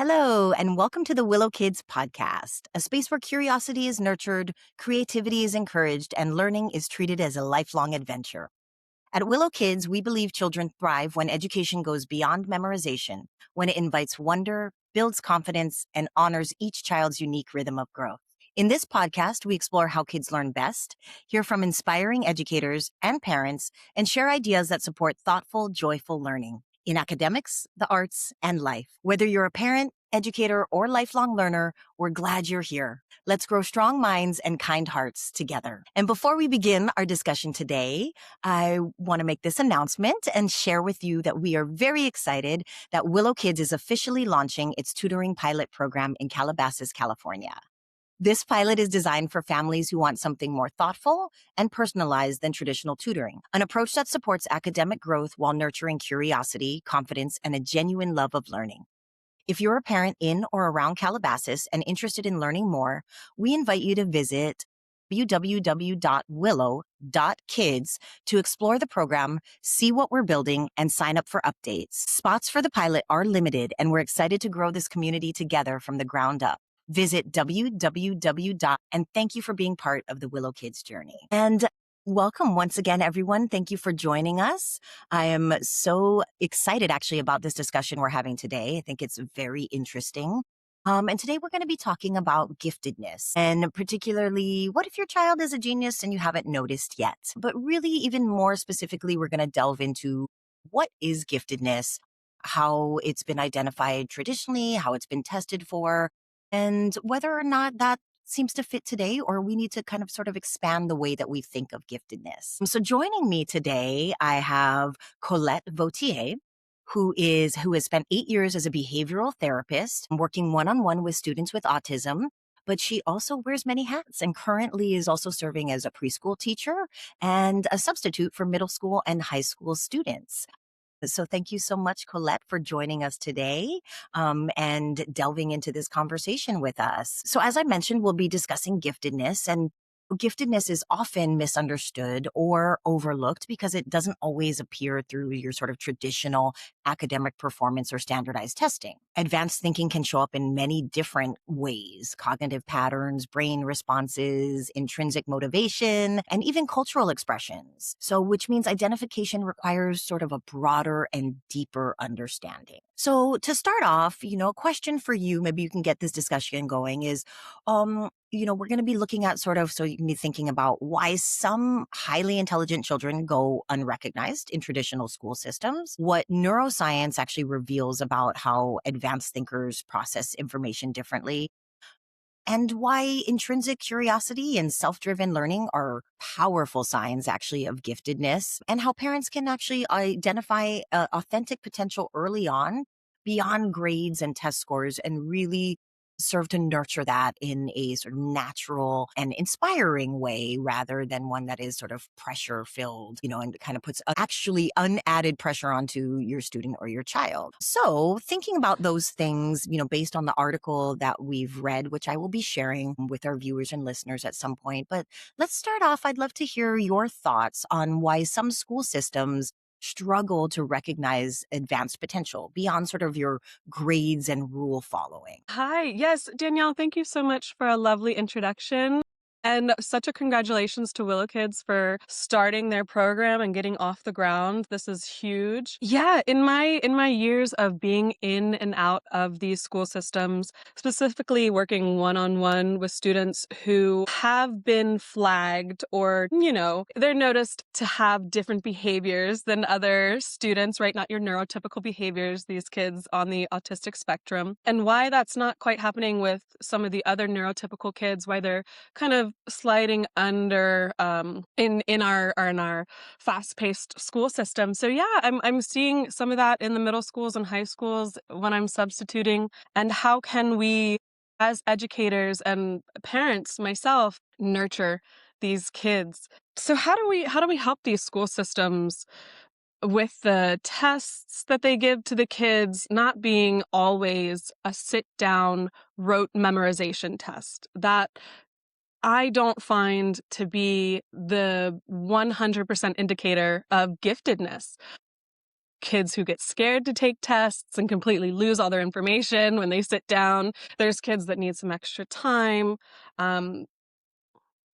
Hello, and welcome to the Willow Kids podcast, a space where curiosity is nurtured, creativity is encouraged, and learning is treated as a lifelong adventure. At Willow Kids, we believe children thrive when education goes beyond memorization, when it invites wonder, builds confidence, and honors each child's unique rhythm of growth. In this podcast, we explore how kids learn best, hear from inspiring educators and parents, and share ideas that support thoughtful, joyful learning in academics, the arts, and life. Whether you're a parent, educator, or lifelong learner, we're glad you're here. Let's grow strong minds and kind hearts together. And before we begin our discussion today, I want to make this announcement and share with you that we are very excited that Willow Kids is officially launching its tutoring pilot program in Calabasas, California. This pilot is designed for families who want something more thoughtful and personalized than traditional tutoring, an approach that supports academic growth while nurturing curiosity, confidence, and a genuine love of learning. If you're a parent in or around Calabasas and interested in learning more, we invite you to visit www.willow.kids to explore the program, see what we're building, and sign up for updates. Spots for the pilot are limited, and we're excited to grow this community together from the ground up. Visit and thank you for being part of the Willow Kids journey. And welcome once again, everyone. Thank you for joining us. I am so excited actually about this discussion we're having today. I think it's very interesting. And today we're going to be talking about giftedness, and particularly, what if your child is a genius and you haven't noticed yet? But really, even more specifically, we're going to delve into what is giftedness, how it's been identified traditionally, how it's been tested for, and whether or not that seems to fit today, or we need to kind of sort of expand the way that we think of giftedness. So joining me today, I have Colette Vautier, who has spent 8 years as a behavioral therapist, working one-on-one with students with autism. But she also wears many hats and currently is also serving as a preschool teacher and a substitute for middle school and high school students. So thank you so much, Colette, for joining us today and delving into this conversation with us. So as I mentioned, we'll be discussing giftedness, and giftedness is often misunderstood or overlooked because it doesn't always appear through your sort of traditional academic performance or standardized testing. Advanced thinking can show up in many different ways: cognitive patterns, brain responses, intrinsic motivation, and even cultural expressions. So, which means identification requires sort of a broader and deeper understanding. So to start off, a question for you, maybe you can get this discussion going, is we're going to be looking at so you can be thinking about why some highly intelligent children go unrecognized in traditional school systems, what neuroscience actually reveals about how advanced thinkers process information differently, and why intrinsic curiosity and self-driven learning are powerful signs actually of giftedness, and how parents can actually identify authentic potential early on beyond grades and test scores and really serve to nurture that in a sort of natural and inspiring way rather than one that is sort of pressure filled, and kind of puts actually unadded pressure onto your student or your child. So thinking about those things, based on the article that we've read, which I will be sharing with our viewers and listeners at some point. But let's start off. I'd love to hear your thoughts on why some school systems struggle to recognize advanced potential beyond sort of your grades and rule following. Hi. Yes, Danielle, thank you so much for a lovely introduction. And such a congratulations to Willow Kids for starting their program and getting off the ground. This is huge. Yeah, in my years of being in and out of these school systems, specifically working one-on-one with students who have been flagged or, they're noticed to have different behaviors than other students, right? Not your neurotypical behaviors, these kids on the autistic spectrum. And why that's not quite happening with some of the other neurotypical kids, why they're kind of sliding under in our fast-paced school system. So yeah, I'm seeing some of that in the middle schools and high schools when I'm substituting. And how can we, as educators and parents, myself, nurture these kids? So how do we help these school systems with the tests that they give to the kids not being always a sit down rote memorization test that I don't find to be the 100% indicator of giftedness? kids who get scared to take tests and completely lose all their information when they sit down. There's kids that need some extra time. Um,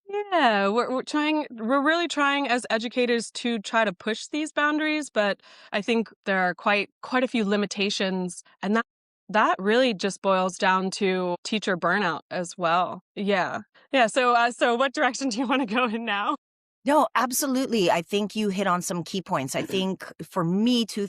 yeah, we're really trying as educators to try to push these boundaries, but I think there are quite a few limitations, and that really just boils down to teacher burnout as well. Yeah. Yeah, so what direction do you wanna go in now? No, absolutely. I think you hit on some key points. I think for me, two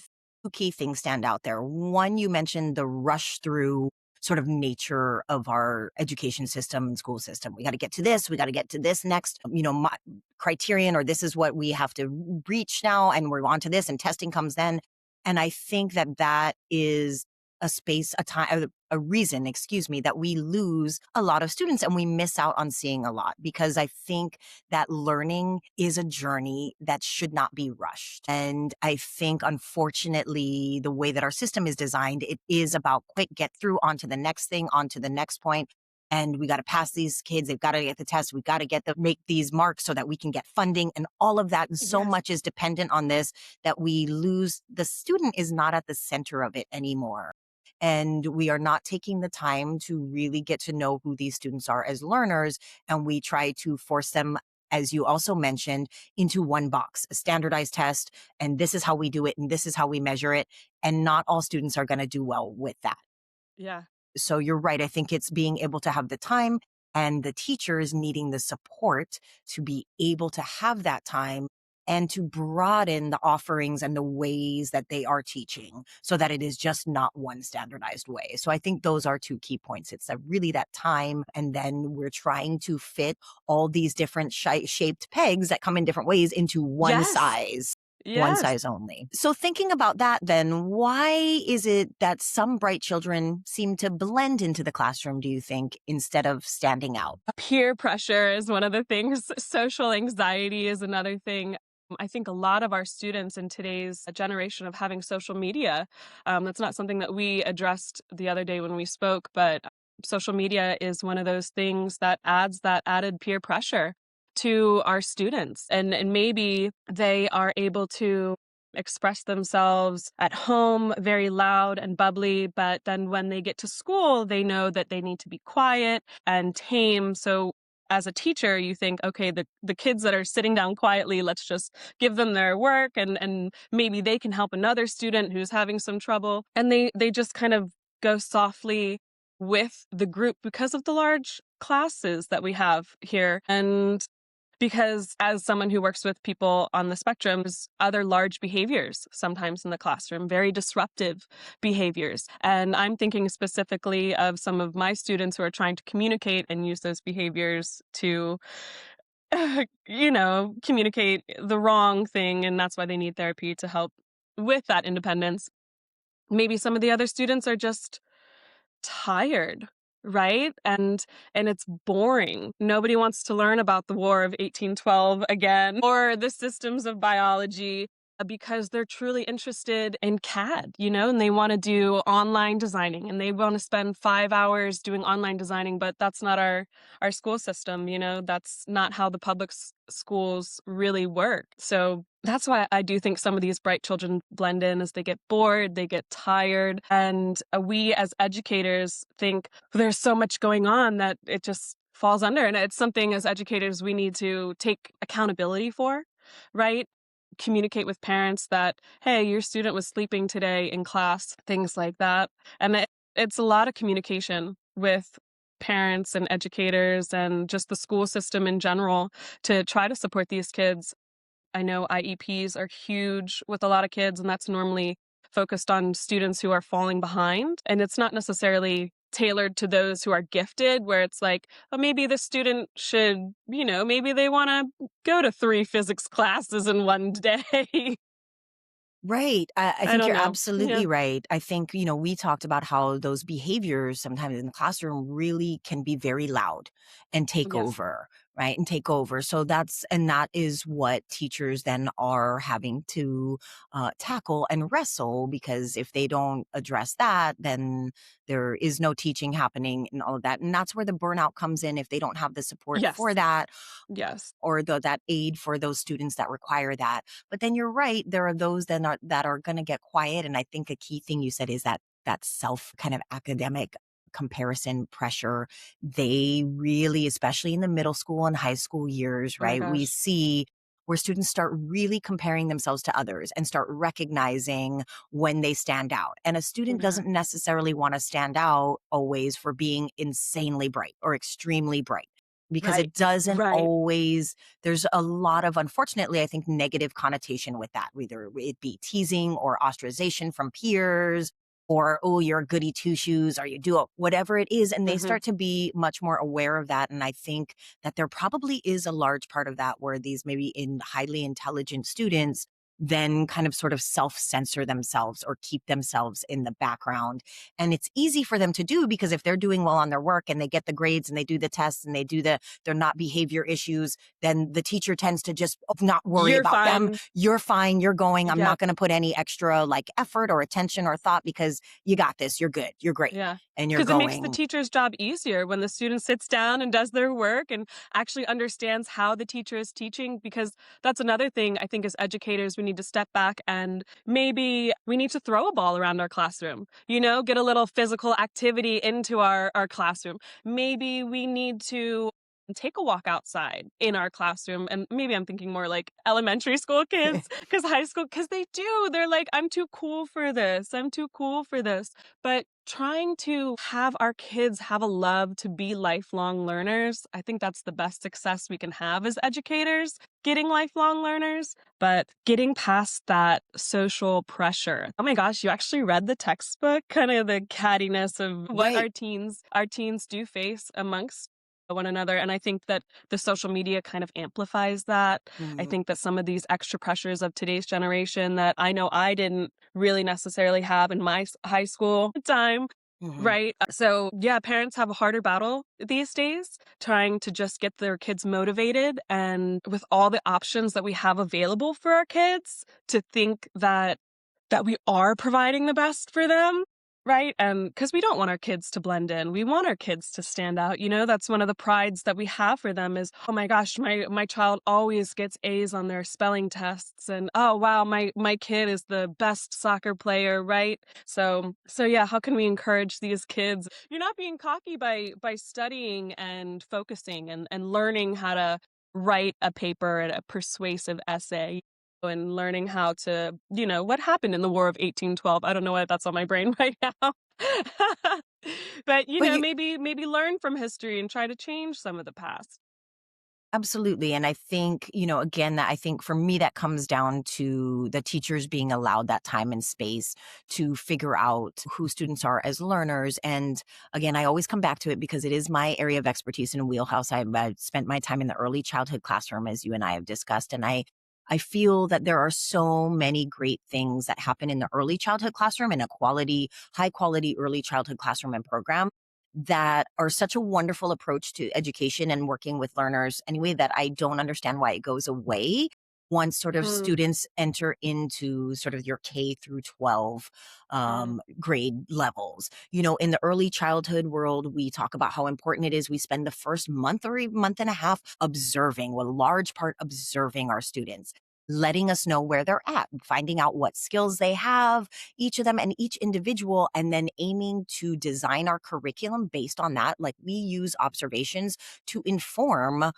key things stand out there. One, you mentioned the rush through sort of nature of our education system and school system. We got to get to this, we got to get to this next, my criterion, or this is what we have to reach now, and we're on to this, and testing comes then. And I think that that is a space, a time, a reason, excuse me, that we lose a lot of students and we miss out on seeing a lot, because I think that learning is a journey that should not be rushed. And I think, unfortunately, the way that our system is designed, it is about quick get through onto the next thing, onto the next point. And we got to pass these kids. They've got to get the test. We've got to make these marks so that we can get funding and all of that. And so Yes. much is dependent on this that we lose. The student is not at the center of it anymore. And we are not taking the time to really get to know who these students are as learners. And we try to force them, as you also mentioned, into one box, a standardized test. And this is how we do it. And this is how we measure it. And not all students are going to do well with that. Yeah. So you're right. I think it's being able to have the time, and the teachers needing the support to be able to have that time and to broaden the offerings and the ways that they are teaching so that it is just not one standardized way. So I think those are two key points. It's really that time. And then we're trying to fit all these different shaped pegs that come in different ways into one Yes. size. One Yes. size only. So thinking about that, then, why is it that some bright children seem to blend into the classroom, do you think, instead of standing out? Peer pressure is one of the things. Social anxiety is another thing. I think a lot of our students in today's generation of having social media, that's not something that we addressed the other day when we spoke, but social media is one of those things that adds that added peer pressure to our students. And maybe they are able to express themselves at home very loud and bubbly, but then when they get to school, they know that they need to be quiet and tame. So as a teacher, you think, okay, the kids that are sitting down quietly, let's just give them their work, and maybe they can help another student who's having some trouble. And they just kind of go softly with the group because of the large classes that we have here. And because as someone who works with people on the spectrum, there's other large behaviors sometimes in the classroom, very disruptive behaviors. And I'm thinking specifically of some of my students who are trying to communicate and use those behaviors to, communicate the wrong thing. And that's why they need therapy to help with that independence. Maybe some of the other students are just tired, right? And it's boring. Nobody wants to learn about the War of 1812 again or the systems of biology because they're truly interested in CAD, and they want to do online designing and they want to spend 5 hours doing online designing, but that's not our school system. That's not how the public schools really work. So that's why I do think some of these bright children blend in as they get bored, they get tired. And we as educators think there's so much going on that it just falls under. And it's something as educators we need to take accountability for, right? Communicate with parents that, hey, your student was sleeping today in class, things like that. And it's a lot of communication with parents and educators and just the school system in general to try to support these kids. I know IEPs are huge with a lot of kids, and that's normally focused on students who are falling behind. And it's not necessarily tailored to those who are gifted, where it's like, oh, maybe the student should, maybe they want to go to 3 physics classes in one day. Right. I I think don't you're know. Yeah. absolutely right. I think, we talked about how those behaviors sometimes in the classroom really can be very loud and take Yes. over, right, and take over. So that is what teachers then are having to tackle and wrestle, because if they don't address that, then there is no teaching happening and all of that. And that's where the burnout comes in if they don't have the support for Yes. that, Yes. or that aid for those students that require that. But then you're right, there are those that are going to get quiet. And I think a key thing you said is that self kind of academic comparison pressure. They really, especially in the middle school and high school years, Oh my right? We gosh. see where students start really comparing themselves to others and start recognizing when they stand out. And a student Yeah. doesn't necessarily want to stand out always for being insanely bright or extremely bright, because Right. it doesn't Right. always, there's a lot of, unfortunately, I think, negative connotation with that, whether it be teasing or ostracization from peers, or, oh, you're a goody two shoes, or you do whatever it is. And they Mhm. start to be much more aware of that. And I think that there probably is a large part of that where these maybe in highly intelligent students then kind of sort of self-censor themselves or keep themselves in the background. And it's easy for them to do, because if they're doing well on their work and they get the grades and they do the tests and they're not behavior issues, then the teacher tends to just not worry You're about them. fine. You're fine, you're going. I'm Yep. not going to put any extra like effort or attention or thought, because you got this, you're good, you're great, Yeah, and you're because it makes the going. teacher's job easier when the student sits down and does their work and actually understands how the teacher is teaching, because that's another thing I think as educators we need to step back and maybe we need to throw a ball around our classroom, get a little physical activity into our classroom. Maybe we need to take a walk outside in our classroom, and maybe I'm thinking more like elementary school kids, because high school, because they're like, I'm too cool for this, I'm too cool for this. But trying to have our kids have a love to be lifelong learners, I think that's the best success we can have as educators, getting lifelong learners, but getting past that social pressure. Oh my gosh, you actually read the textbook, kind of the cattiness of what Right. our teens do face amongst one another. And I think that the social media kind of amplifies that. I Mhm. think that some of these extra pressures of today's generation that I know I didn't really necessarily have in my high school time. Mhm. Right. So, yeah, parents have a harder battle these days trying to just get their kids motivated. And with all the options that we have available for our kids, to think that we are providing the best for them, right? And because we don't want our kids to blend in. We want our kids to stand out. That's one of the prides that we have for them is, oh my gosh, my child always gets A's on their spelling tests, and oh wow, my kid is the best soccer player, right? So yeah, how can we encourage these kids? You're not being cocky by studying and focusing and learning how to write a paper and a persuasive essay and learning how to, what happened in the War of 1812. I don't know why that's on my brain right now. But, But you, maybe learn from history and try to change some of the past. absolutely. And I think, again, that I think for me, that comes down to the teachers being allowed that time and space to figure out who students are as learners. And again, I always come back to it because it is my area of expertise and wheelhouse. I've spent my time in the early childhood classroom, as you and I have discussed. And I feel that there are so many great things that happen in the early childhood classroom, in a high quality early childhood classroom and program, that are such a wonderful approach to education and working with learners anyway, that I don't understand why it goes away once sort of Mm, students enter into sort of your K through 12 mm, grade levels. In the early childhood world, we talk about how important it is we spend the first month or even month and a half observing, well, a large part observing our students, letting us know where they're at, finding out what skills they have, each of them and each individual, and then aiming to design our curriculum based on that. Like, we use observations to inform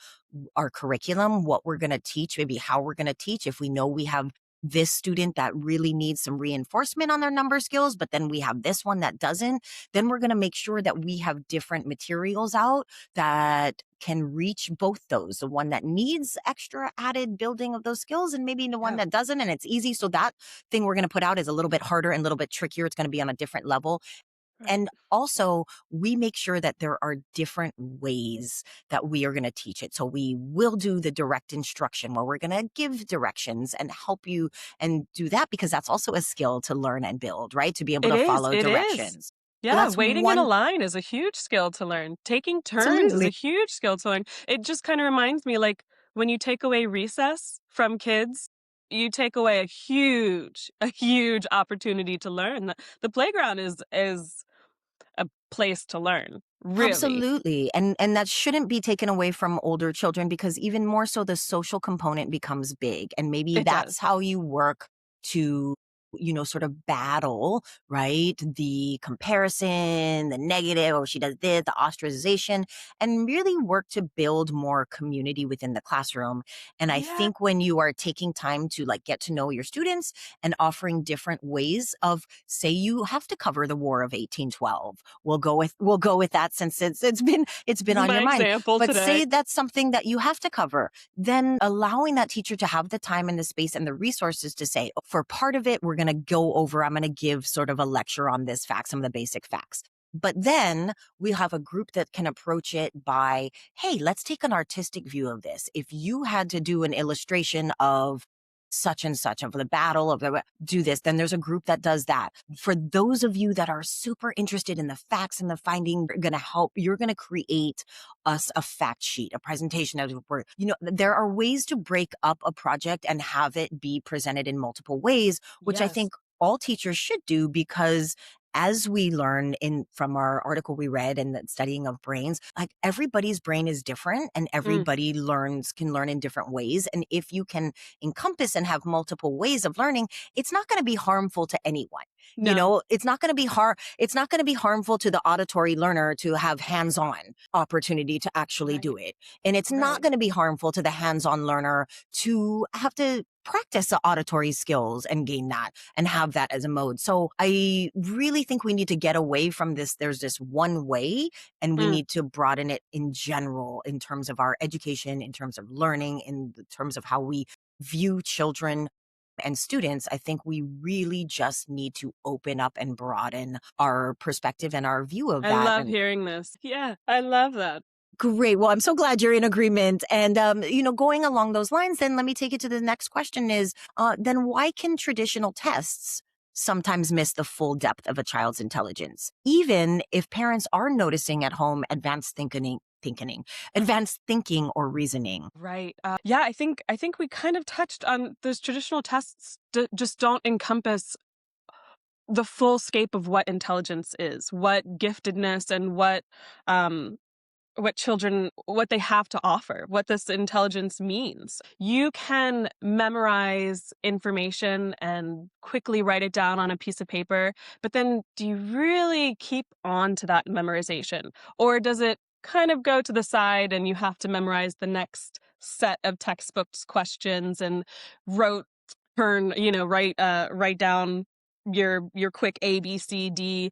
our curriculum, what we're going to teach, maybe how we're going to teach. If we know we have this student that really needs some reinforcement on their number skills, but then we have this one that doesn't, then we're going to make sure that we have different materials out that can reach both those, the one that needs extra added building of those skills and maybe the one yeah, that doesn't. And it's easy. So that thing we're going to put out is a little bit harder and a little bit trickier. It's going to be on a different level. right. And also, we make sure that there are different ways that we are going to teach it. So we will do the direct instruction where we're going to give directions and help you and do that, because that's also a skill to learn and build, right? To be able It to is, follow it is. directions. Yeah, That's waiting in a one. line is a huge skill to learn. Taking turns is Absolutely. a huge skill to learn. It just kind of reminds me, like, when you take away recess from kids, you take away a huge opportunity to learn. The playground is a place to learn, really. Absolutely. And that shouldn't be taken away from older children, because even more so the social component becomes big, and maybe It does. that's how you work to, sort of battle, right? The comparison, the negative, oh, she does this, the ostracization, and really work to build more community within the classroom. And I Yeah. think when you are taking time to like get to know your students and offering different ways of, say you have to cover the War of 1812, we'll go with that, since it's been on My your mind. example But today. say that's something that you have to cover, then allowing that teacher to have the time and the space and the resources to say, "Oh, for part of it, we're going to go over, I'm going to give sort of a lecture on this fact, some of the basic facts. But then we have a group that can approach it by, hey, let's take an artistic view of this. If you had to do an illustration of such and such of the battle of the do this, then there's a group that does that. For those of you that are super interested in the facts and the finding, you're going to create us a fact sheet, a presentation of where, there are ways to break up a project and have it be presented in multiple ways, which I Yes. think all teachers should do, because as we learn in from our article we read and the studying of brains, like everybody's brain is different and Mm, everybody can learn in different ways. And if you can encompass and have multiple ways of learning, it's not going to be harmful to anyone. no. It's not going to be it's not going to be harmful to the auditory learner to have hands-on opportunity to actually do Right. it. And it's not Right. going to be harmful to the hands-on learner to have to practice the auditory skills and gain that and have that as a mode. So I really think we need to get away from this. There's this one way, and we Mm. need to broaden it in general in terms of our education, in terms of learning, in terms of how we view children and students. I think we really just need to open up and broaden our perspective and our view of I that. love And hearing this. Yeah, I love that. great. Well, I'm so glad you're in agreement. And, going along those lines, then let me take it to the next question is, then why can traditional tests sometimes miss the full depth of a child's intelligence, even if parents are noticing at home advanced thinking or reasoning? Right. Yeah, I think we kind of touched on those traditional tests just don't encompass the full scape of what intelligence is, what giftedness and what children what they have to offer, what this intelligence means. You can memorize information and quickly write it down on a piece of paper, but then do you really keep on to that memorization? Or does it kind of go to the side and you have to memorize the next set of textbooks questions and wrote write down your quick ABCD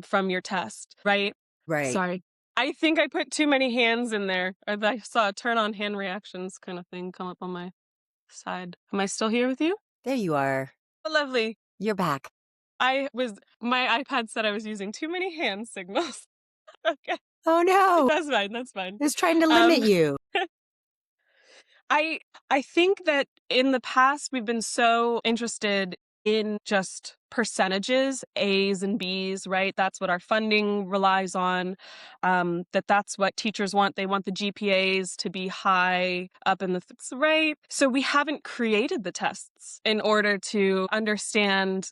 from your test, right? Right. Sorry. I think I put too many hands in there. Or I saw a turn on hand reactions kind of thing come up on my side. Am I still here with you? There you are. Oh, lovely. You're back. My iPad said I was using too many hand signals. Okay. Oh, no. That's fine. That's fine. It's trying to limit Um, you. I I think that in the past we've been so interested in just percentages, A's and B's, right? That's what our funding relies on. That's what teachers want. They want the GPAs to be high up in the right. So we haven't created the tests in order to understand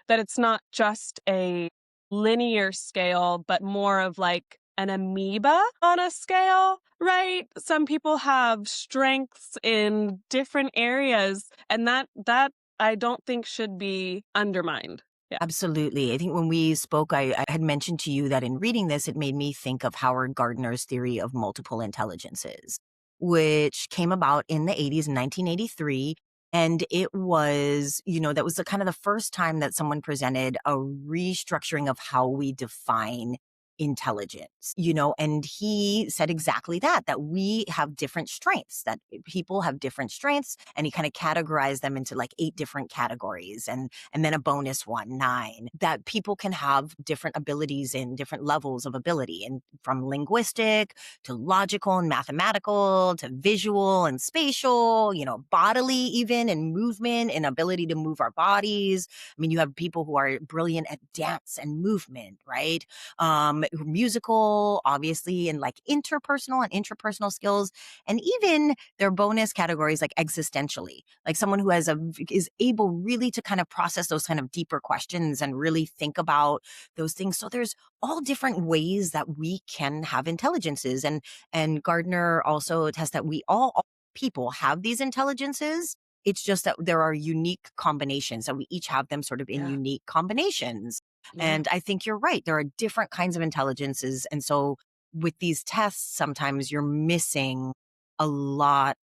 that it's not just a linear scale, but more of like an amoeba on a scale, right? Some people have strengths in different areas, and that I don't think should be undermined. Yeah. Absolutely. I think when we spoke, I had mentioned to you that in reading this, it made me think of Howard Gardner's theory of multiple intelligences, which came about in the 80s in 1983. And it was, that was the kind of the first time that someone presented a restructuring of how we define intelligence, and he said exactly that we have different strengths, that people have different strengths. And he kind of categorized them into like 8 different categories, and then a bonus one, 9, that people can have different abilities in different levels of ability, and from linguistic to logical and mathematical to visual and spatial, bodily, even, and movement and ability to move our bodies. I mean, you have people who are brilliant at dance and movement, right? Musical, obviously, and like interpersonal and intrapersonal skills, and even their bonus categories like existentially, like someone who is able really to kind of process those kind of deeper questions and really think about those things. So there's all different ways that we can have intelligences, and Gardner also attests that we all people have these intelligences. It's just that there are unique combinations, that we each have them sort of in Yeah. unique combinations. Yeah. And I think you're right. There are different kinds of intelligences. And so with these tests, sometimes you're missing a lot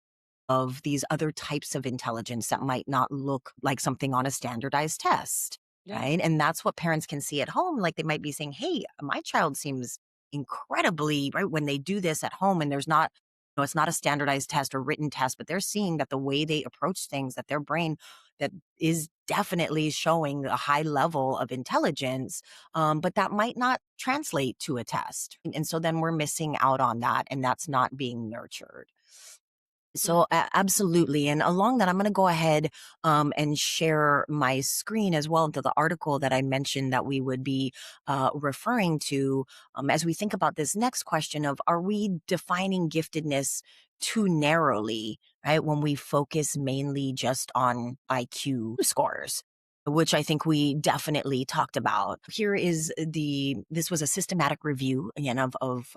of these other types of intelligence that might not look like something on a standardized test, Yeah. right? And that's what parents can see at home. Like they might be saying, hey, my child seems incredibly, right? When they do this at home and there's not, it's not a standardized test or written test, but they're seeing that the way they approach things, that their brain that is definitely showing a high level of intelligence, but that might not translate to a test. And so then we're missing out on that, and that's not being nurtured. Mm. So absolutely. And along that, I'm going to go ahead and share my screen as well to the article that I mentioned that we would be referring to as we think about this next question of, are we defining giftedness too narrowly, right? When we focus mainly just on IQ scores, which I think we definitely talked about. This was a systematic review again of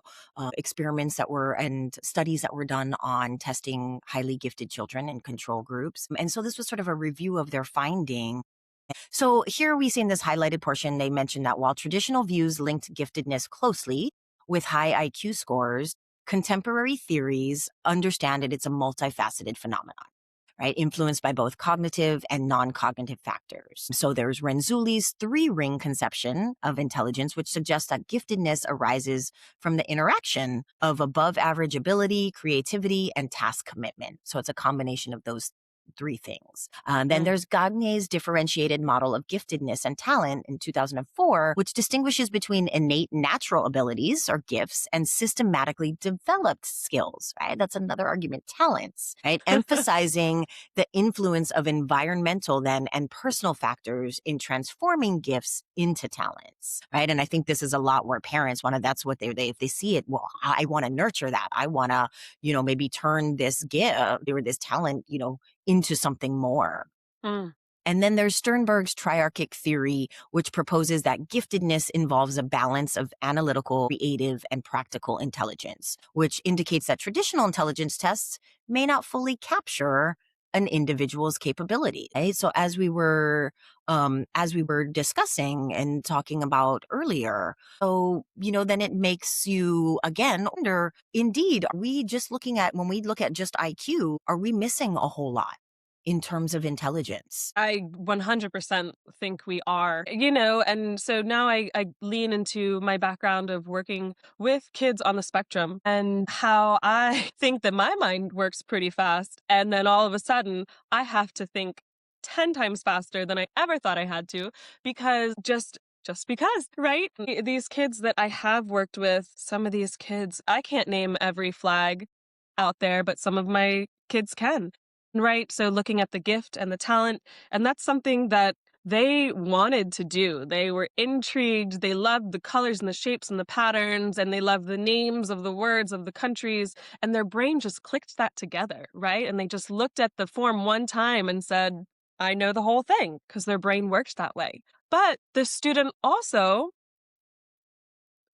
experiments and studies that were done on testing highly gifted children in control groups. And so this was sort of a review of their finding. So here we see in this highlighted portion, they mentioned that while traditional views linked giftedness closely with high IQ scores, contemporary theories understand it's a multifaceted phenomenon, right? Influenced by both cognitive and non-cognitive factors. So there's Renzulli's 3-ring conception of intelligence, which suggests that giftedness arises from the interaction of above average ability, creativity, and task commitment. So it's a combination of those 3 things. Then Mm. there's Gagne's differentiated model of giftedness and talent in 2004, which distinguishes between innate natural abilities or gifts and systematically developed skills, right? That's another argument, talents, right? Emphasizing the influence of environmental then and personal factors in transforming gifts into talents, right? And I think this is a lot where parents that's what they if they see it, well, I want to nurture that. I want to, maybe turn this gift or this talent, into something more. Mm. And then there's Sternberg's triarchic theory, which proposes that giftedness involves a balance of analytical, creative, and practical intelligence, which indicates that traditional intelligence tests may not fully capture an individual's capability. Right? So as we were discussing and talking about earlier, so then it makes you again wonder, indeed, are we just looking at, when we look at just IQ, are we missing a whole lot in terms of intelligence? I 100% think we are, and so now I lean into my background of working with kids on the spectrum and how I think that my mind works pretty fast. And then all of a sudden, I have to think 10 times faster than I ever thought I had to because just because, right? These kids that I have worked with, some of these kids, I can't name every flag out there, but some of my kids can. Right. So looking at the gift and the talent, and that's something that they wanted to do. They were intrigued. They loved the colors and the shapes and the patterns, and they loved the names of the words of the countries. And their brain just clicked that together. Right. And they just looked at the form one time and said, I know the whole thing, because their brain works that way. But the student also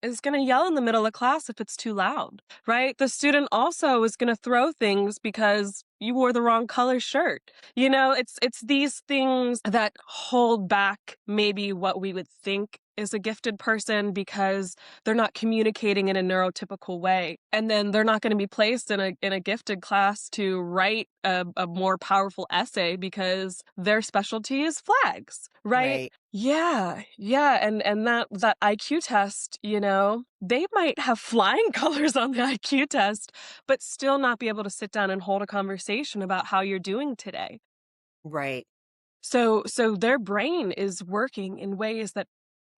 is going to yell in the middle of class if it's too loud, right? The student also is going to throw things because you wore the wrong color shirt. It's these things that hold back maybe what we would think is a gifted person because they're not communicating in a neurotypical way. And then they're not going to be placed in a gifted class to write a more powerful essay because their specialty is flags, right? Right. Yeah, yeah, and that IQ test, they might have flying colors on the IQ test, but still not be able to sit down and hold a conversation about how you're doing today. Right. So their brain is working in ways that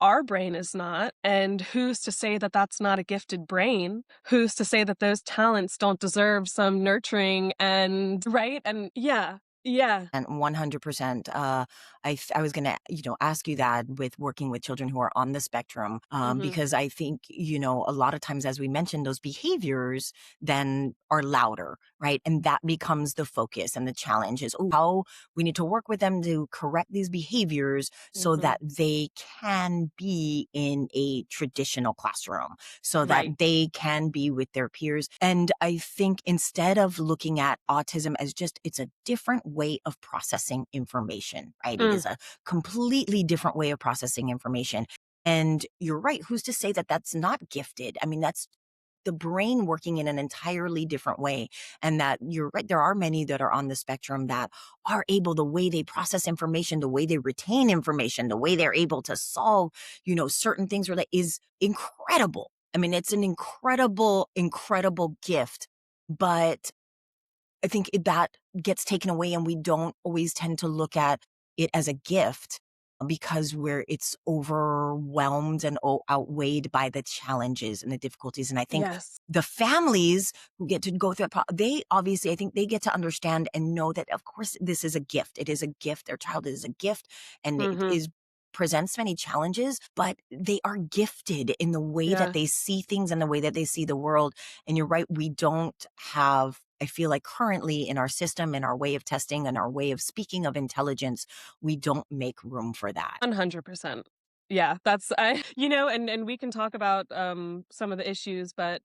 our brain is not, and who's to say that that's not a gifted brain? Who's to say that those talents don't deserve some nurturing and right? And yeah, yeah. And 100%. I was going to, ask you that with working with children who are on the spectrum, Mhm. because I think, a lot of times, as we mentioned, those behaviors then are louder, right? And that becomes the focus and the challenge is, oh, how we need to work with them to correct these behaviors so Mhm. that they can be in a traditional classroom, so that Right. they can be with their peers. And I think instead of looking at autism as just, it's a different way of processing information, right? It Mm, is a completely different way of processing information. And you're right. Who's to say that that's not gifted? I mean, that's the brain working in an entirely different way. And that you're right. There are many that are on the spectrum that are able, the way they process information, the way they retain information, the way they're able to solve, certain things is incredible. I mean, it's an incredible, incredible gift. But I think that gets taken away and we don't always tend to look at it as a gift because it's overwhelmed and outweighed by the challenges and the difficulties. And I think yes. the families who get to go through it, they obviously, I think they get to understand and know that, of course, this is a gift. It is a gift. Their child is a gift and it Mhm. is presents many challenges, but they are gifted in the way that Yeah. they see things and the way that they see the world. And you're right, we don't have, I feel like currently in our system, in our way of testing and our way of speaking of intelligence, we don't make room for that. 100%. Yeah, that's I and we can talk about, some of the issues, but,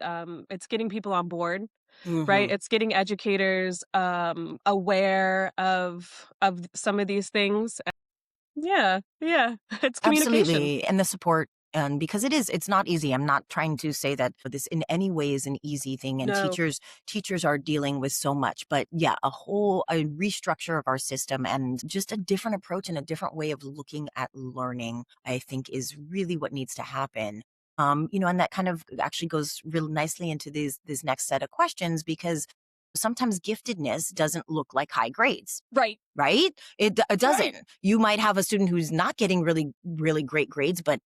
it's getting people on board, right? Hmm. It's getting educators, aware of some of these things. Yeah, yeah. It's communication. Absolutely. And the support. And because it's not easy. I'm not trying to say that this in any way is an easy thing. And No. teachers are dealing with so much. But yeah, a restructure of our system and just a different approach and a different way of looking at learning, I think is really what needs to happen. And that kind of actually goes real nicely into this next set of questions because sometimes giftedness doesn't look like high grades, Right, right? It right. doesn't. You might have a student who's not getting really, really great grades, but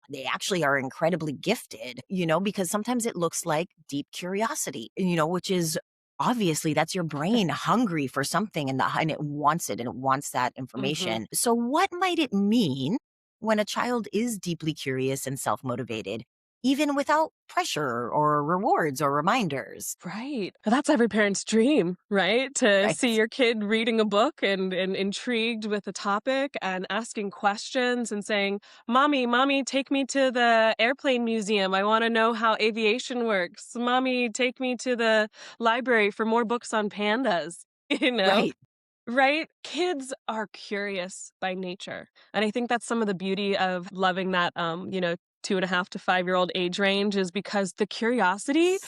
they actually are incredibly gifted, because sometimes it looks like deep curiosity, which is obviously that's your brain hungry for something and it wants it and it wants that Mhm. information. So, what might it mean when a child is deeply curious and self motivated, even without pressure or rewards or reminders? Right. That's every parent's dream, right? To Right. see your kid reading a book and intrigued with the topic and asking questions and saying, Mommy, take me to the airplane museum. I want to know how aviation works. Mommy, take me to the library for more books on pandas. You know? Right. Right? Kids are curious by nature. And I think that's some of the beauty of loving that, 2.5 to 5-year-old age range is because the curiosity,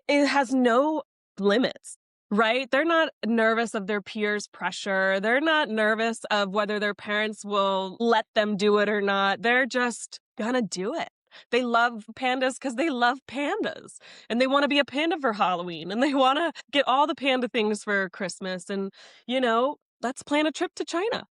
it has no limits, right? They're not nervous of their peers' pressure. They're not nervous of whether their parents will let them do it or not. They're just gonna do it. They love pandas because they love pandas and they want to be a panda for Halloween and they want to get all the panda things for Christmas. And let's plan a trip to China,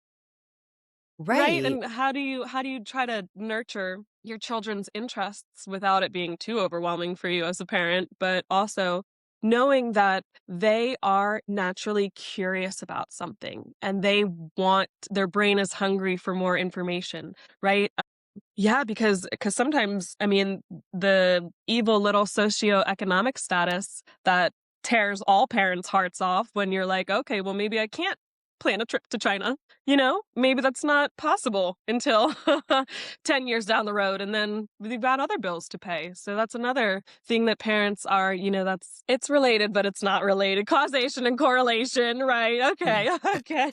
right? Right. And how do you try to nurture your children's interests without it being too overwhelming for you as a parent, but also knowing that they are naturally curious about something and their brain is hungry for more information, right? Yeah, because sometimes, I mean, the evil little socioeconomic status that tears all parents' hearts off when you're like, "Okay, well, maybe I can't plan a trip to China," you know? Maybe that's not possible until 10 years down the road, and then we've got other bills to pay. So that's another thing that parents are, that's it's related, but it's not related. Causation and correlation, right? Okay, okay.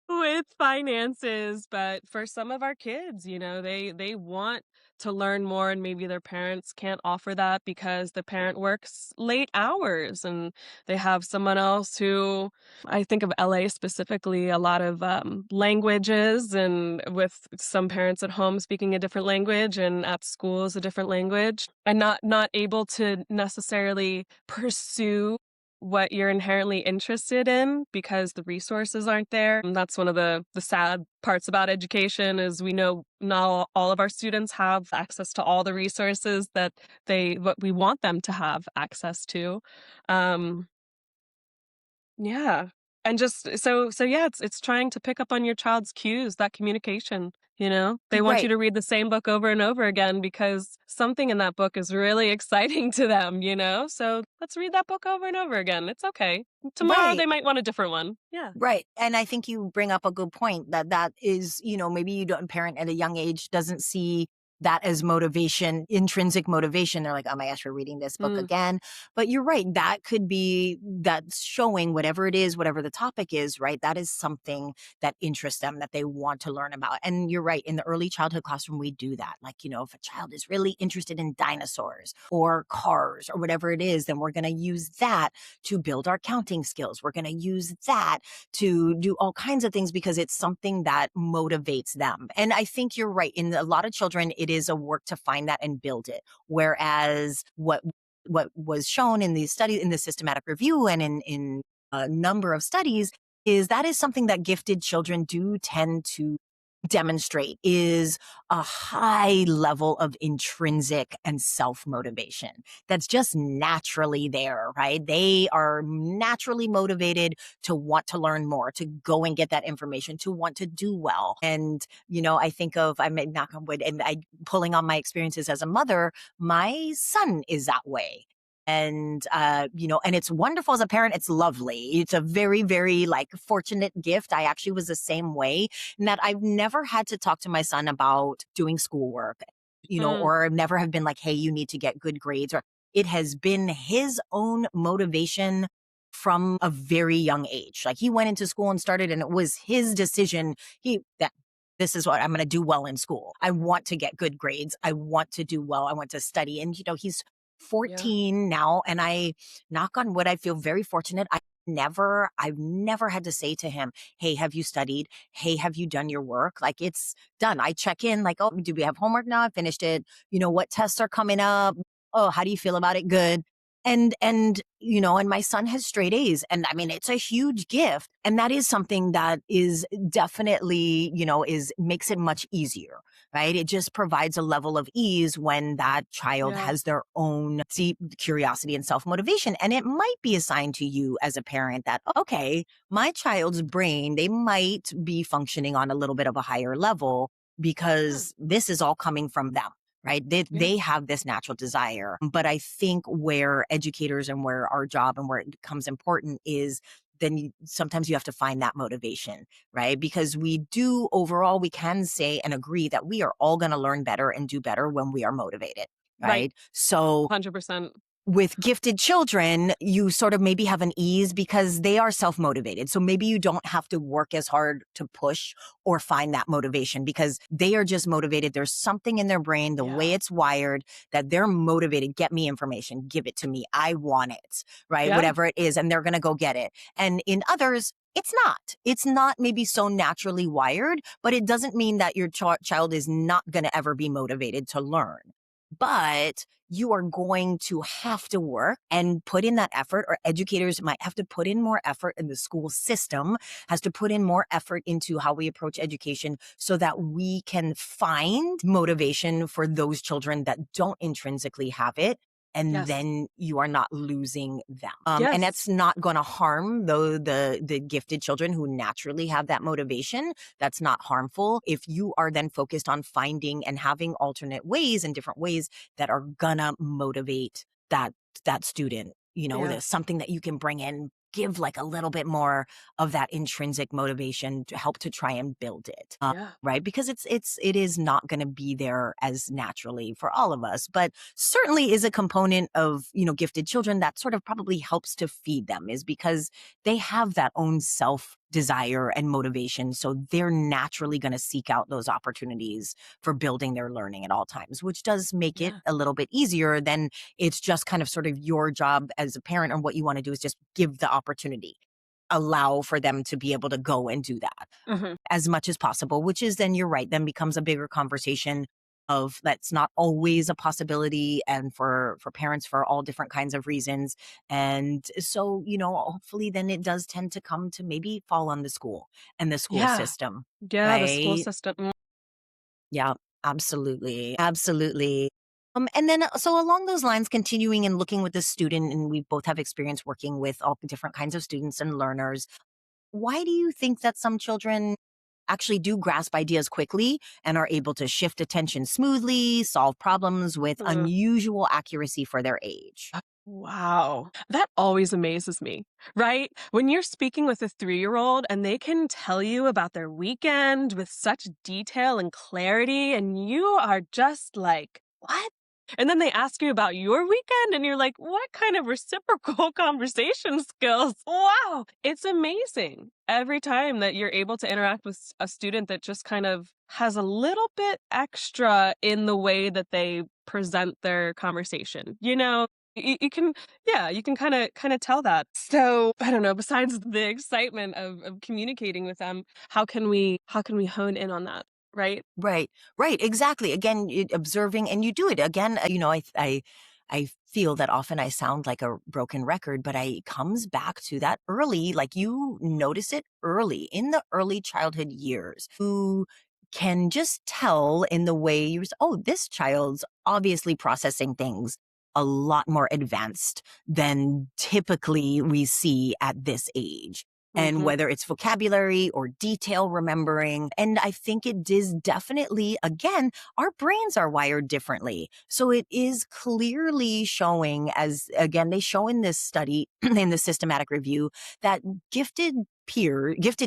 with finances, but for some of our kids, they want to learn more and maybe their parents can't offer that because the parent works late hours and they have someone else who I think of LA specifically, a lot of languages and with some parents at home speaking a different language and at school is a different language and not able to necessarily pursue what you're inherently interested in because the resources aren't there. And that's one of the sad parts about education is we know not all of our students have access to all the resources that what we want them to have access to. Um, yeah. And just so yeah, it's trying to pick up on your child's cues, that communication, you know? They want you Right. to read the same book over and over again because something in that book is really exciting to them, you know? So let's read that book over and over again. It's okay. Tomorrow Right. they might want a different one. Yeah. Right. And I think you bring up a good point that is, maybe you don't parent at a young age doesn't see that as motivation, intrinsic motivation. They're like, oh my gosh, we're reading this book Mm, again. But you're right. That could be that's showing whatever it is, whatever the topic is, right? That is something that interests them that they want to learn about. And you're right. In the early childhood classroom, we do that. Like, if a child is really interested in dinosaurs or cars or whatever it is, then we're going to use that to build our counting skills. We're going to use that to do all kinds of things because it's something that motivates them. And I think you're right. In a lot of children, it is a work to find that and build it. Whereas what was shown in the study, in the systematic review and in a number of studies is that is something that gifted children do tend to demonstrate is a high level of intrinsic and self-motivation that's just naturally there, right? They are naturally motivated to want to learn more, to go and get that information, to want to do well. And, I think of, I may knock on wood, and I pulling on my experiences as a mother, my son is that way. And it's wonderful as a parent. It's lovely. It's a very, very like fortunate gift. I actually was the same way in that I've never had to talk to my son about doing schoolwork, mm, or never have been like, hey, you need to get good grades, or it has been his own motivation from a very young age. Like he went into school and started, and it was his decision. That this is what I'm going to do well in school. I want to get good grades. I want to do well. I want to study. And, he's yeah. 14 now. And I knock on wood, I feel very fortunate. I've never had to say to him, hey, have you studied? Hey, have you done your work? Like it's done. I check in like, oh, do we have homework now? I finished it. What tests are coming up? Oh, how do you feel about it? Good. And my son has straight A's. And I mean, it's a huge gift. And that is something that is definitely, makes it much easier, right? It just provides a level of ease when that child Yeah. has their own deep curiosity and self-motivation. And it might be assigned to you as a parent that, okay, my child's brain, they might be functioning on a little bit of a higher level Yeah. because this is all coming from them. Right. Yeah. They have this natural desire. But I think where educators and where our job and where it becomes important is then sometimes you have to find that motivation, right? Because we do overall, we can say and agree that we are all going to learn better and do better when we are motivated, Right. right? So 100%. with gifted children, you sort of maybe have an ease because they are self-motivated. So maybe you don't have to work as hard to push or find that motivation because they are just motivated. There's something in their brain, the way Yeah. it's wired, that they're motivated. Get me information, give it to me. I want it, right? Yeah. Whatever it is, and they're going to go get it. And in others, it's not. It's not maybe so naturally wired, but it doesn't mean that your child is not going to ever be motivated to learn. But you are going to have to work and put in that effort, or educators might have to put in more effort, and the school system has to put in more effort into how we approach education so that we can find motivation for those children that don't intrinsically have it. And Yes. then you are not losing them. And Yes. that's not going to harm the gifted children who naturally have that motivation. That's not harmful. If you are then focused on finding and having alternate ways and different ways that are gonna motivate that student, Yeah. there's something that you can bring in, give like a little bit more of that intrinsic motivation to help to try and build it. Yeah. Right? Because it is not going to be there as naturally for all of us, but certainly is a component of, gifted children that sort of probably helps to feed them is because they have that own self desire and motivation. So they're naturally going to seek out those opportunities for building their learning at all times, which does make it Yeah. a little bit easier than it's just kind of sort of your job as a parent. And what you want to do is just give the opportunity, allow for them to be able to go and do that Mhm. as much as possible, which is then you're right, then becomes a bigger conversation of that's not always a possibility and for parents for all different kinds of reasons. And so, hopefully then it does tend to come to maybe fall on the school and the school Yeah. system, Yeah, the school right? system. Yeah, absolutely. Absolutely. And then, so along those lines, continuing and looking with the student, and we both have experience working with all the different kinds of students and learners. Why do you think that some children actually do grasp ideas quickly and are able to shift attention smoothly, solve problems with Mm. unusual accuracy for their age? Wow. That always amazes me, right? When you're speaking with a 3-year-old and they can tell you about their weekend with such detail and clarity, and you are just like, what? And then they ask you about your weekend, and you're like, what kind of reciprocal conversation skills? Wow. It's amazing every time that you're able to interact with a student that just kind of has a little bit extra in the way that they present their conversation. You can, yeah, you can kinda tell that. So, I don't know, besides the excitement of communicating with them, how can we hone in on that, right? Right, right, exactly. Again, observing, and you do it again. I feel that often I sound like a broken record, but it comes back to that early, like you notice it early in the early childhood years. Who can just tell in the way oh, this child's obviously processing things a lot more advanced than typically we see at this age, and Mhm. whether it's vocabulary or detail remembering. And I think it is definitely, again, our brains are wired differently. So it is clearly showing, as again, they show in this study, in the systematic review, that gifted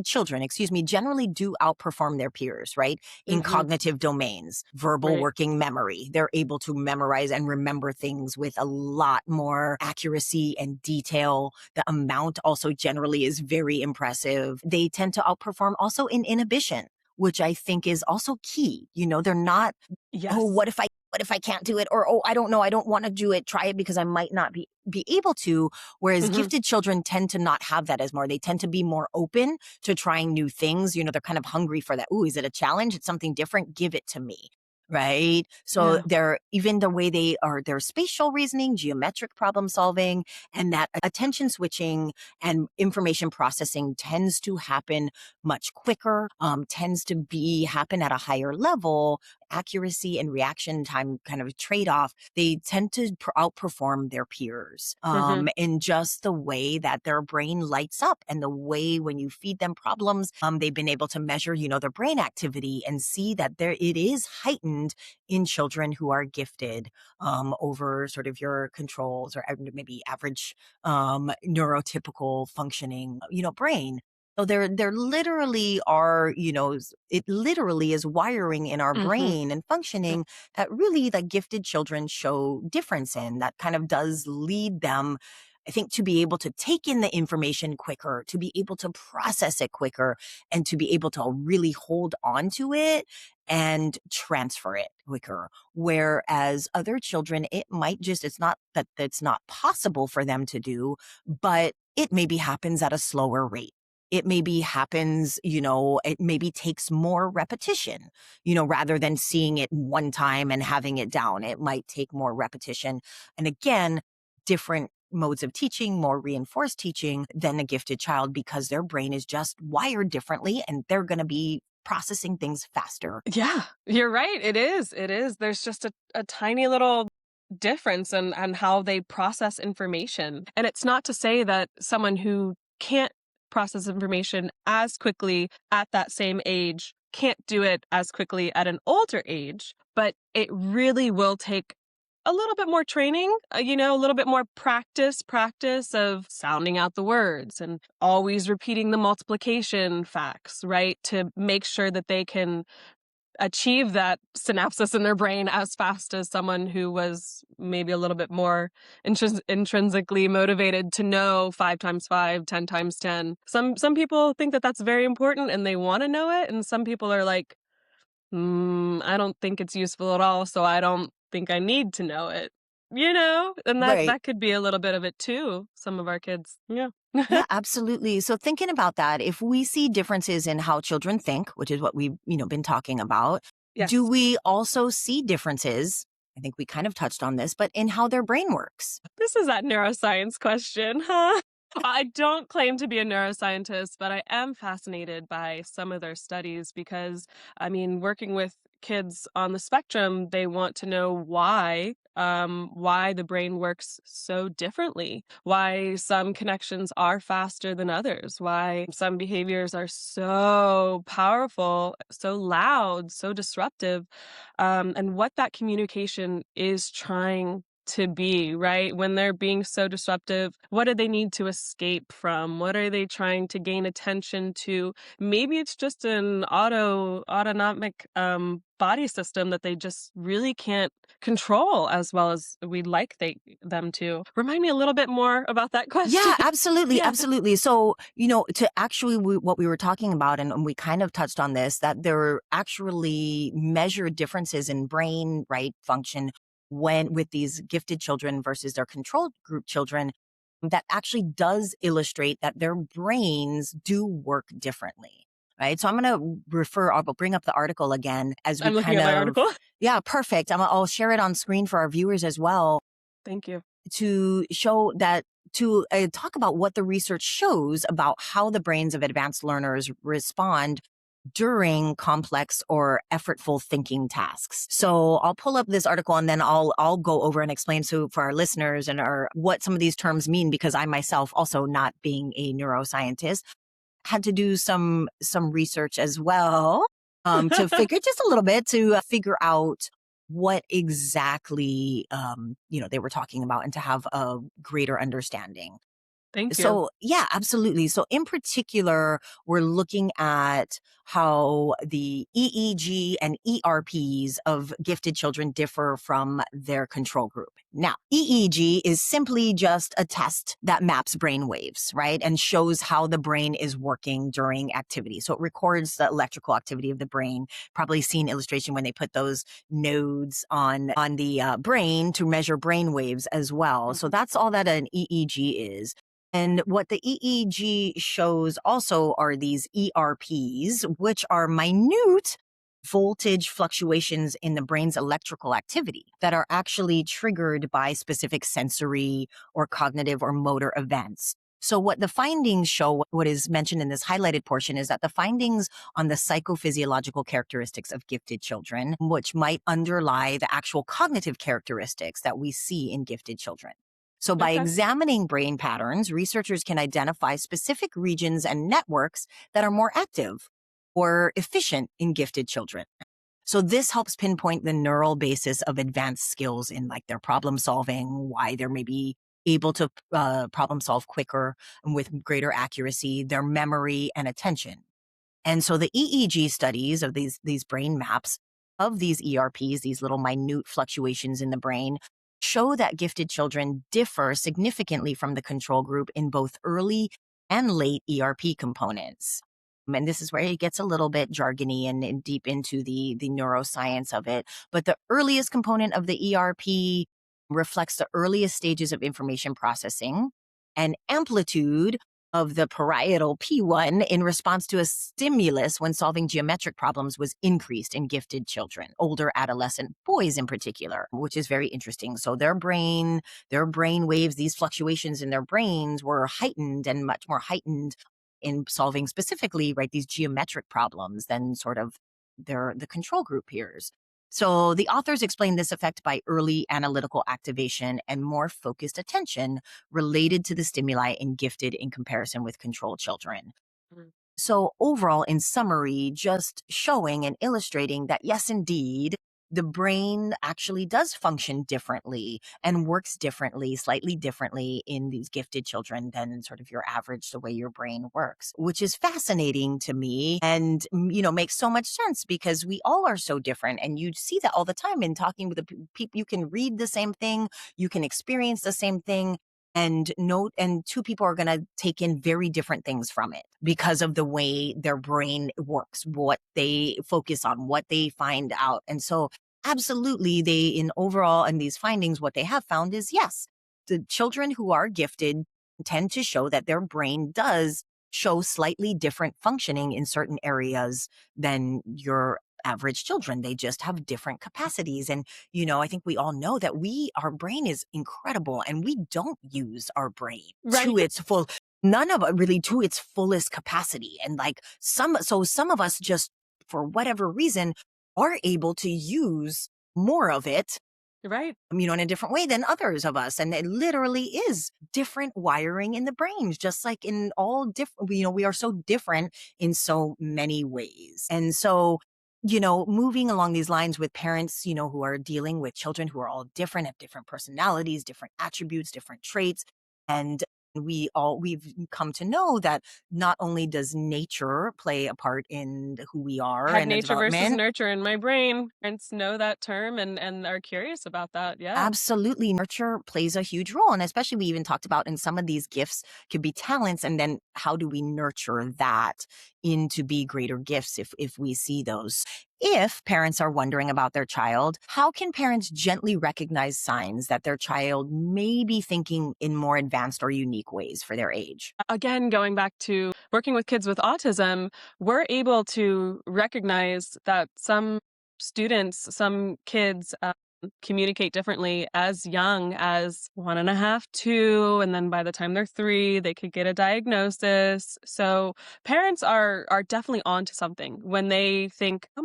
children, excuse me, generally do outperform their peers, right? In Mhm. cognitive domains, verbal Right. working memory. They're able to memorize and remember things with a lot more accuracy and detail. The amount also generally is very impressive. They tend to outperform also in inhibition, which I think is also key. They're not, oh, Yes. what if I can't do it? Or, oh, I don't know, I don't want to do it. Try it because I might not be able to. Whereas Mhm. gifted children tend to not have that as more. They tend to be more open to trying new things. They're kind of hungry for that. Ooh, is it a challenge? It's something different. Give it to me. Right. So Yeah. they're even the way they are, their spatial reasoning, geometric problem solving, and that attention switching and information processing tends to happen much quicker, tends to happen at a higher level. Accuracy and reaction time kind of trade-off, they tend to outperform their peers, Mhm. in just the way that their brain lights up, and the way when you feed them problems, they've been able to measure their brain activity and see that it is heightened in children who are gifted, over sort of your controls or maybe average, neurotypical functioning brain. So there literally are, it literally is wiring in our Mhm. brain and Mm. functioning that really the gifted children show difference in. That kind of does lead them, I think, to be able to take in the information quicker, to be able to process it quicker, and to be able to really hold on to it and transfer it quicker. Whereas other children, it's not that it's not possible for them to do, but it maybe happens at a slower rate. It maybe happens, it maybe takes more repetition, rather than seeing it one time and having it down. It might take more repetition. And again, different modes of teaching, more reinforced teaching than a gifted child, because their brain is just wired differently and they're going to be processing things faster. Yeah, you're right. It is. It is. There's just a tiny little difference in how they process information. And it's not to say that someone who can't process information as quickly at that same age can't do it as quickly at an older age, but it really will take a little bit more training, a little bit more practice of sounding out the words and always repeating the multiplication facts, right? To make sure that they can achieve that synapses in their brain as fast as someone who was maybe a little bit more intrinsically motivated to know 5 times 5, 10 times 10. Some people think that that's very important and they wanna know it, and some people are like, I don't think it's useful at all, so I don't think I need to know it." You know? And that Right. that could be a little bit of it too, some of our kids. Yeah. Yeah, absolutely. So thinking about that, if we see differences in how children think, which is what we've, been talking about, do Yes. we also see differences? I think we kind of touched on this, but in how their brain works. This is that neuroscience question, huh? I don't claim to be a neuroscientist, but I am fascinated by some of their studies because, I mean, working with kids on the spectrum, they want to know why the brain works so differently, why some connections are faster than others, why some behaviors are so powerful, so loud, so disruptive, and what that communication is trying to be, right? When they're being so disruptive, what do they need to escape from? What are they trying to gain attention to? Maybe it's just an autonomic body system that they just really can't control as well as we'd like them to. Remind me a little bit more about that question. Yeah, absolutely. Yeah. Absolutely. So, to actually what we were talking about, and we kind of touched on this, that there are actually measured differences in brain, right, function when with these gifted children versus their control group children that actually does illustrate that their brains do work differently. Right. So I'll bring up the article again as we I'm looking kind at my of, article. yeah, perfect. I'll share it on screen for our viewers as well Thank you. to show that to talk about what the research shows about how the brains of advanced learners respond during complex or effortful thinking tasks. So I'll pull up this article and then I'll go over and explain so for our listeners and our what some of these terms mean because I myself also not being a neuroscientist had to do some research as well to figure just a little bit to figure out what exactly they were talking about and to have a greater understanding. Thank you. So, yeah, absolutely. So, in particular, we're looking at how the EEG and ERPs of gifted children differ from their control group. Now, EEG is simply just a test that maps brain waves, right? And shows how the brain is working during activity. So, it records the electrical activity of the brain. Probably seen illustration when they put those nodes on the brain to measure brain waves as well. So, Mhm. that's all that an EEG is. And what the EEG shows also are these ERPs, which are minute voltage fluctuations in the brain's electrical activity that are actually triggered by specific sensory or cognitive or motor events. So what the findings show, what is mentioned in this highlighted portion is that the findings on the psychophysiological characteristics of gifted children, which might underlie the actual cognitive characteristics that we see in gifted children. So by Okay. examining brain patterns, researchers can identify specific regions and networks that are more active or efficient in gifted children. So this helps pinpoint the neural basis of advanced skills in like their problem solving, why they're maybe able to problem solve quicker and with greater accuracy, their memory and attention. And so the EEG studies of these brain maps of these ERPs, these little minute fluctuations in the brain, show that gifted children differ significantly from the control group in both early and late ERP components. And this is where it gets a little bit jargony and deep into the neuroscience of it. But the earliest component of the ERP reflects the earliest stages of information processing and amplitude of the parietal P1 in response to a stimulus when solving geometric problems was increased in gifted children, older adolescent boys in particular, which is very interesting. So their brain waves, these fluctuations in their brains were heightened and much more heightened in solving specifically, right, these geometric problems than sort of the control group peers. So the authors explain this effect by early analytical activation and more focused attention related to the stimuli in gifted in comparison with controlled children. Mhm. So overall, in summary, just showing and illustrating that yes, indeed, the brain actually does function differently and works differently, slightly differently in these gifted children than sort of your average, the way your brain works, which is fascinating to me and, makes so much sense because we all are so different. And you see that all the time in talking with the people. You can read the same thing, you can experience the same thing, and two people are going to take in very different things from it because of the way their brain works, what they focus on, what they find out. And so absolutely, in overall, and these findings, what they have found is yes, the children who are gifted tend to show that their brain does show slightly different functioning in certain areas than your average children. They just have different capacities. And, I think we all know that our brain is incredible and we don't use our brain Right. to its full, none of it really to its fullest capacity. And like some of us just, for whatever reason, are able to use more of it, Right. in a different way than others of us. And it literally is different wiring in the brains, just like in all different, we are so different in so many ways. And so, moving along these lines with parents, who are dealing with children who are all different, have different personalities, different attributes, different traits. And we've come to know that not only does nature play a part in who we are Had and the nature versus development. nurture in my brain. Parents know that term and are curious about that. Yeah. Absolutely. Nurture plays a huge role. And especially we even talked about in some of these gifts could be talents. And then how do we nurture that into be greater gifts if we see those? If parents are wondering about their child, how can parents gently recognize signs that their child may be thinking in more advanced or unique ways for their age? Again, going back to working with kids with autism, we're able to recognize that some students, some kids communicate differently as young as 1.5, 2, and then by the time they're 3, they could get a diagnosis. So parents are definitely onto something when they think, oh,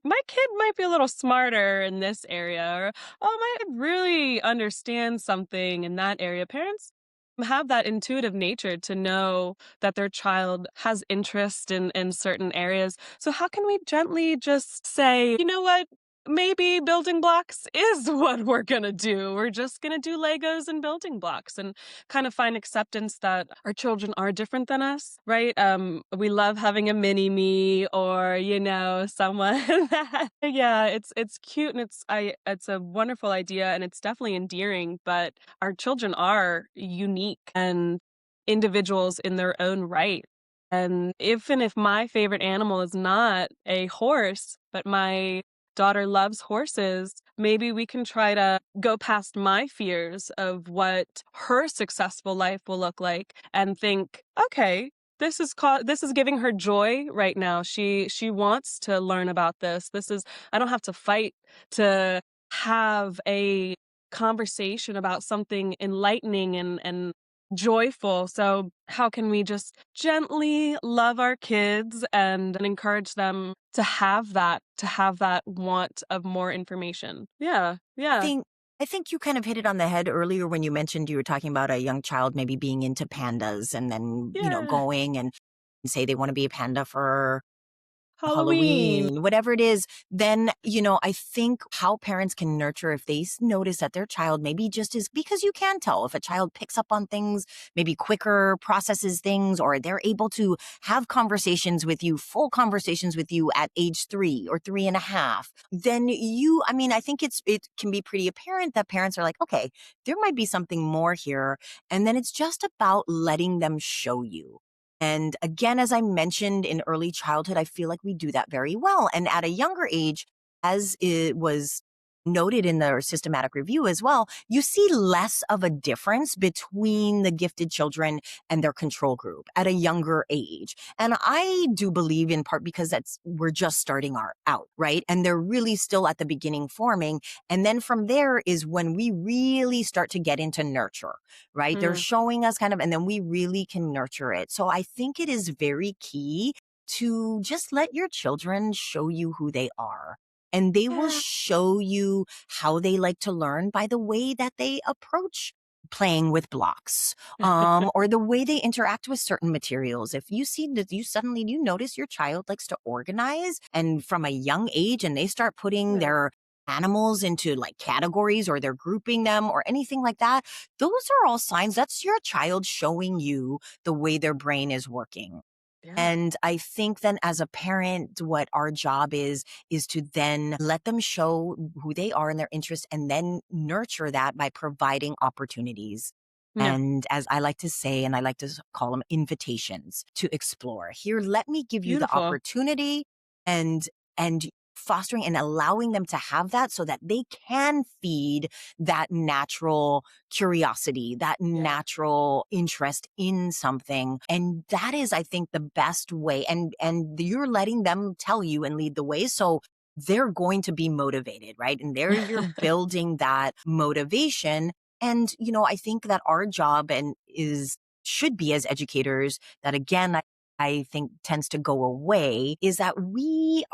my kid might be a little smarter in this area, or oh, might really understand something in that area. Parents have that intuitive nature to know that their child has interest in certain areas. So how can we gently just say, you know what? Maybe building blocks is what we're going to do. We're just going to do Legos and building blocks and kind of find acceptance that our children are different than us, right? We love having a mini me or, someone that, yeah, it's cute and it's a wonderful idea and it's definitely endearing, but our children are unique and individuals in their own right. And even if my favorite animal is not a horse, but my daughter loves horses, maybe we can try to go past my fears of what her successful life will look like and think, okay, this is giving her joy right now. She wants to learn about this. I don't have to fight to have a conversation about something enlightening and joyful. So how can we just gently love our kids and encourage them to have that want of more information? Yeah. I Yeah. think I think you kind of hit it on the head earlier when you mentioned you were talking about a young child maybe being into pandas and then, Yeah. going and say they want to be a panda for Halloween. Halloween, whatever it is, then, I think how parents can nurture if they notice that their child maybe just is, because you can tell if a child picks up on things, maybe quicker processes things, or they're able to have conversations with you, full conversations with you at age 3 or 3.5, then I think it can be pretty apparent that parents are like, okay, there might be something more here. And then it's just about letting them show you. And again, as I mentioned in early childhood, I feel like we do that very well. And at a younger age, as it was noted in the systematic review as well, you see less of a difference between the gifted children and their control group at a younger age. And I do believe in part because we're just starting out, right? And they're really still at the beginning forming. And then from there is when we really start to get into nurture, right? They're Mm. showing us kind of, and then we really can nurture it. So I think it is very key to just let your children show you who they are. And they will Yeah. show you how they like to learn by the way that they approach playing with blocks, or the way they interact with certain materials. If you see that you notice your child likes to organize and from a young age and they start putting Yeah. their animals into like categories or they're grouping them or anything like that, those are all signs. That's your child showing you the way their brain is working. Yeah. And I think then as a parent, what our job is to then let them show who they are and their interests and then nurture that by providing opportunities. Yeah. And as I like to say, and I like to call them invitations to explore. Here, let me give you the Beautiful. opportunity and, and fostering and allowing them to have that so that they can feed that natural curiosity, that Yeah. natural interest in something. And that is, I think, the best way. And you're letting them tell you and lead the way. So they're going to be motivated, right? And there you're building that motivation. And, I think that our job and should be as educators that again, I think tends to go away is that we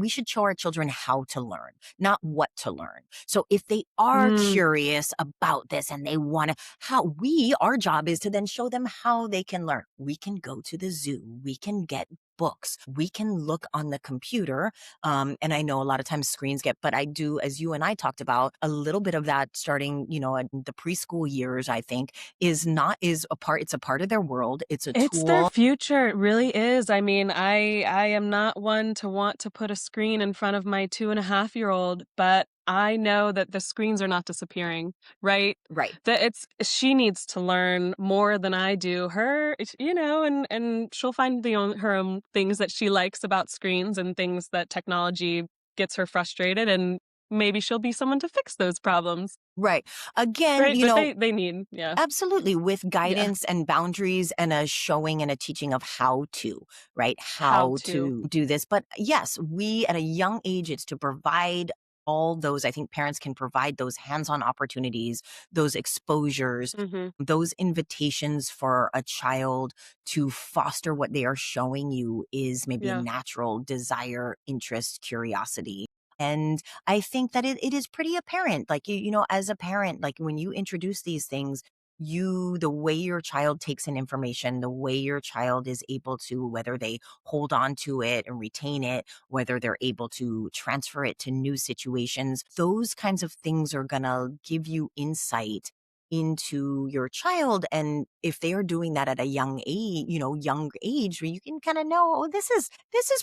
should show our children how to learn, not what to learn. So if they are Mm. curious about this and they want to, our job is to then show them how they can learn. We can go to the zoo. We can get books. We can look on the computer. And I know a lot of times screens but I do, as you and I talked about, a little bit of that starting, at the preschool years, I think it's a part of their world. It's a It's their tool. future, it really is. I mean, I am not one to want to put a screen in front of my 2.5-year-old, but I know that the screens are not disappearing, right? Right. That it's she needs to learn more than I do. And she'll find her own things that she likes about screens and things that technology gets her frustrated, and maybe she'll be someone to fix those problems, Right. Again, right? But they need, yeah, absolutely, with yeah, guidance and boundaries and a showing and a teaching of how to, right? how How to. to do this. But yes, we at a young age, it's to provide all those. I think parents can provide those hands on opportunities, those exposures, Mhm. those invitations for a child to foster what they are showing you is maybe a Yeah. natural desire, interest, curiosity. And I think that it is pretty apparent, like, as a parent, like when you introduce these things, the way your child takes in information, the way your child is able to, whether they hold on to it and retain it, whether they're able to transfer it to new situations, those kinds of things are going to give you insight into your child. And if they are doing that at a young age where you can kind of know, oh, this is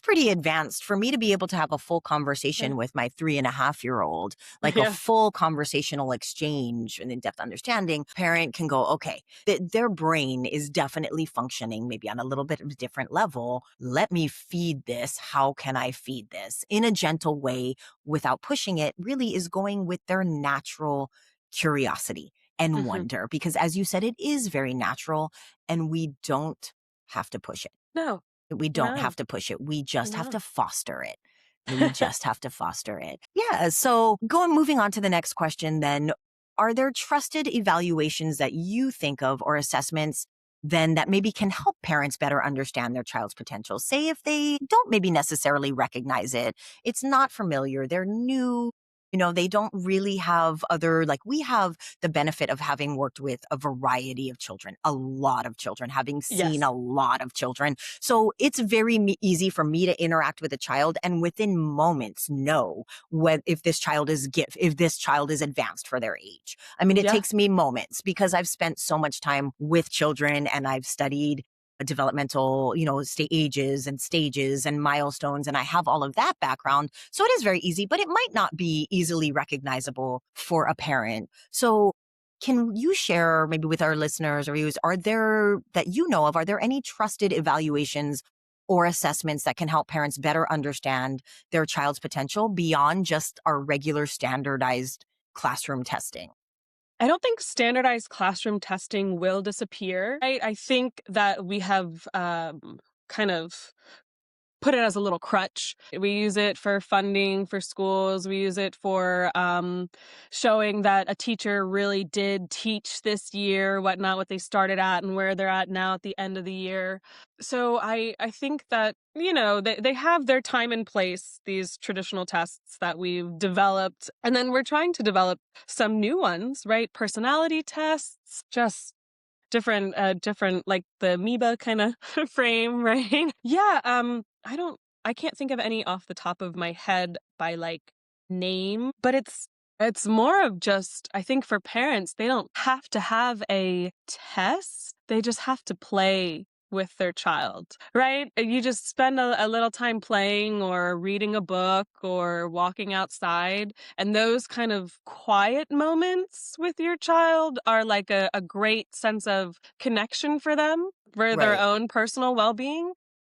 pretty advanced for me to be able to have a full Yeah. conversation with my 3.5-year-old, like a Yeah. full conversational exchange and in-depth understanding. Parent can go, okay, their brain is definitely functioning maybe on a little bit of a different level. Let me feed this. How can I feed this in a gentle way without pushing it? Really is going with their natural curiosity and Mhm. wonder, because as you said, it is very natural and we don't have to push it. No. We don't No. have to push it. We just have No. to foster it. We just have to foster it. Yeah. So moving on to the next question then, are there trusted evaluations that you think of or assessments then that maybe can help parents better understand their child's potential? Say if they don't maybe necessarily recognize it, it's not familiar, they're new, they don't really have like we have the benefit of having worked with a variety of children, a lot of children, having seen Yes. a lot of children. So it's very easy for me to interact with a child and within moments know if this child if this child is advanced for their age. I mean, it Yeah. takes me moments because I've spent so much time with children and I've studied developmental, state ages and stages and milestones. And I have all of that background. So it is very easy, but it might not be easily recognizable for a parent. So can you share maybe with our listeners or viewers, are there any trusted evaluations or assessments that can help parents better understand their child's potential beyond just our regular standardized classroom testing? I don't think standardized classroom testing will disappear. I think that we have, kind of put it as a little crutch. We use it for funding for schools. We use it for showing that a teacher really did teach this year, what they started at and where they're at now at the end of the year. So I think that, they have their time and place, these traditional tests that we've developed. And then we're trying to develop some new ones, right? Personality tests, just different like the amoeba kind of frame, right? Yeah, I can't think of any off the top of my head by like name, but it's more of just, I think for parents, they don't have to have a test. They just have to play with their child, right? You just spend a little time playing or reading a book or walking outside. And those kind of quiet moments with your child are like a great sense of connection for them, for their Right. own personal well being,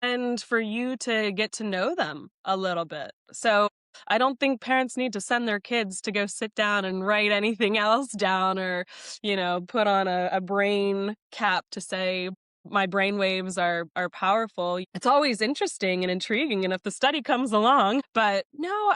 and for you to get to know them a little bit. So I don't think parents need to send their kids to go sit down and write anything else down or, put on a brain cap to say, my brain waves are powerful. It's always interesting and intriguing. And if the study comes along, but no,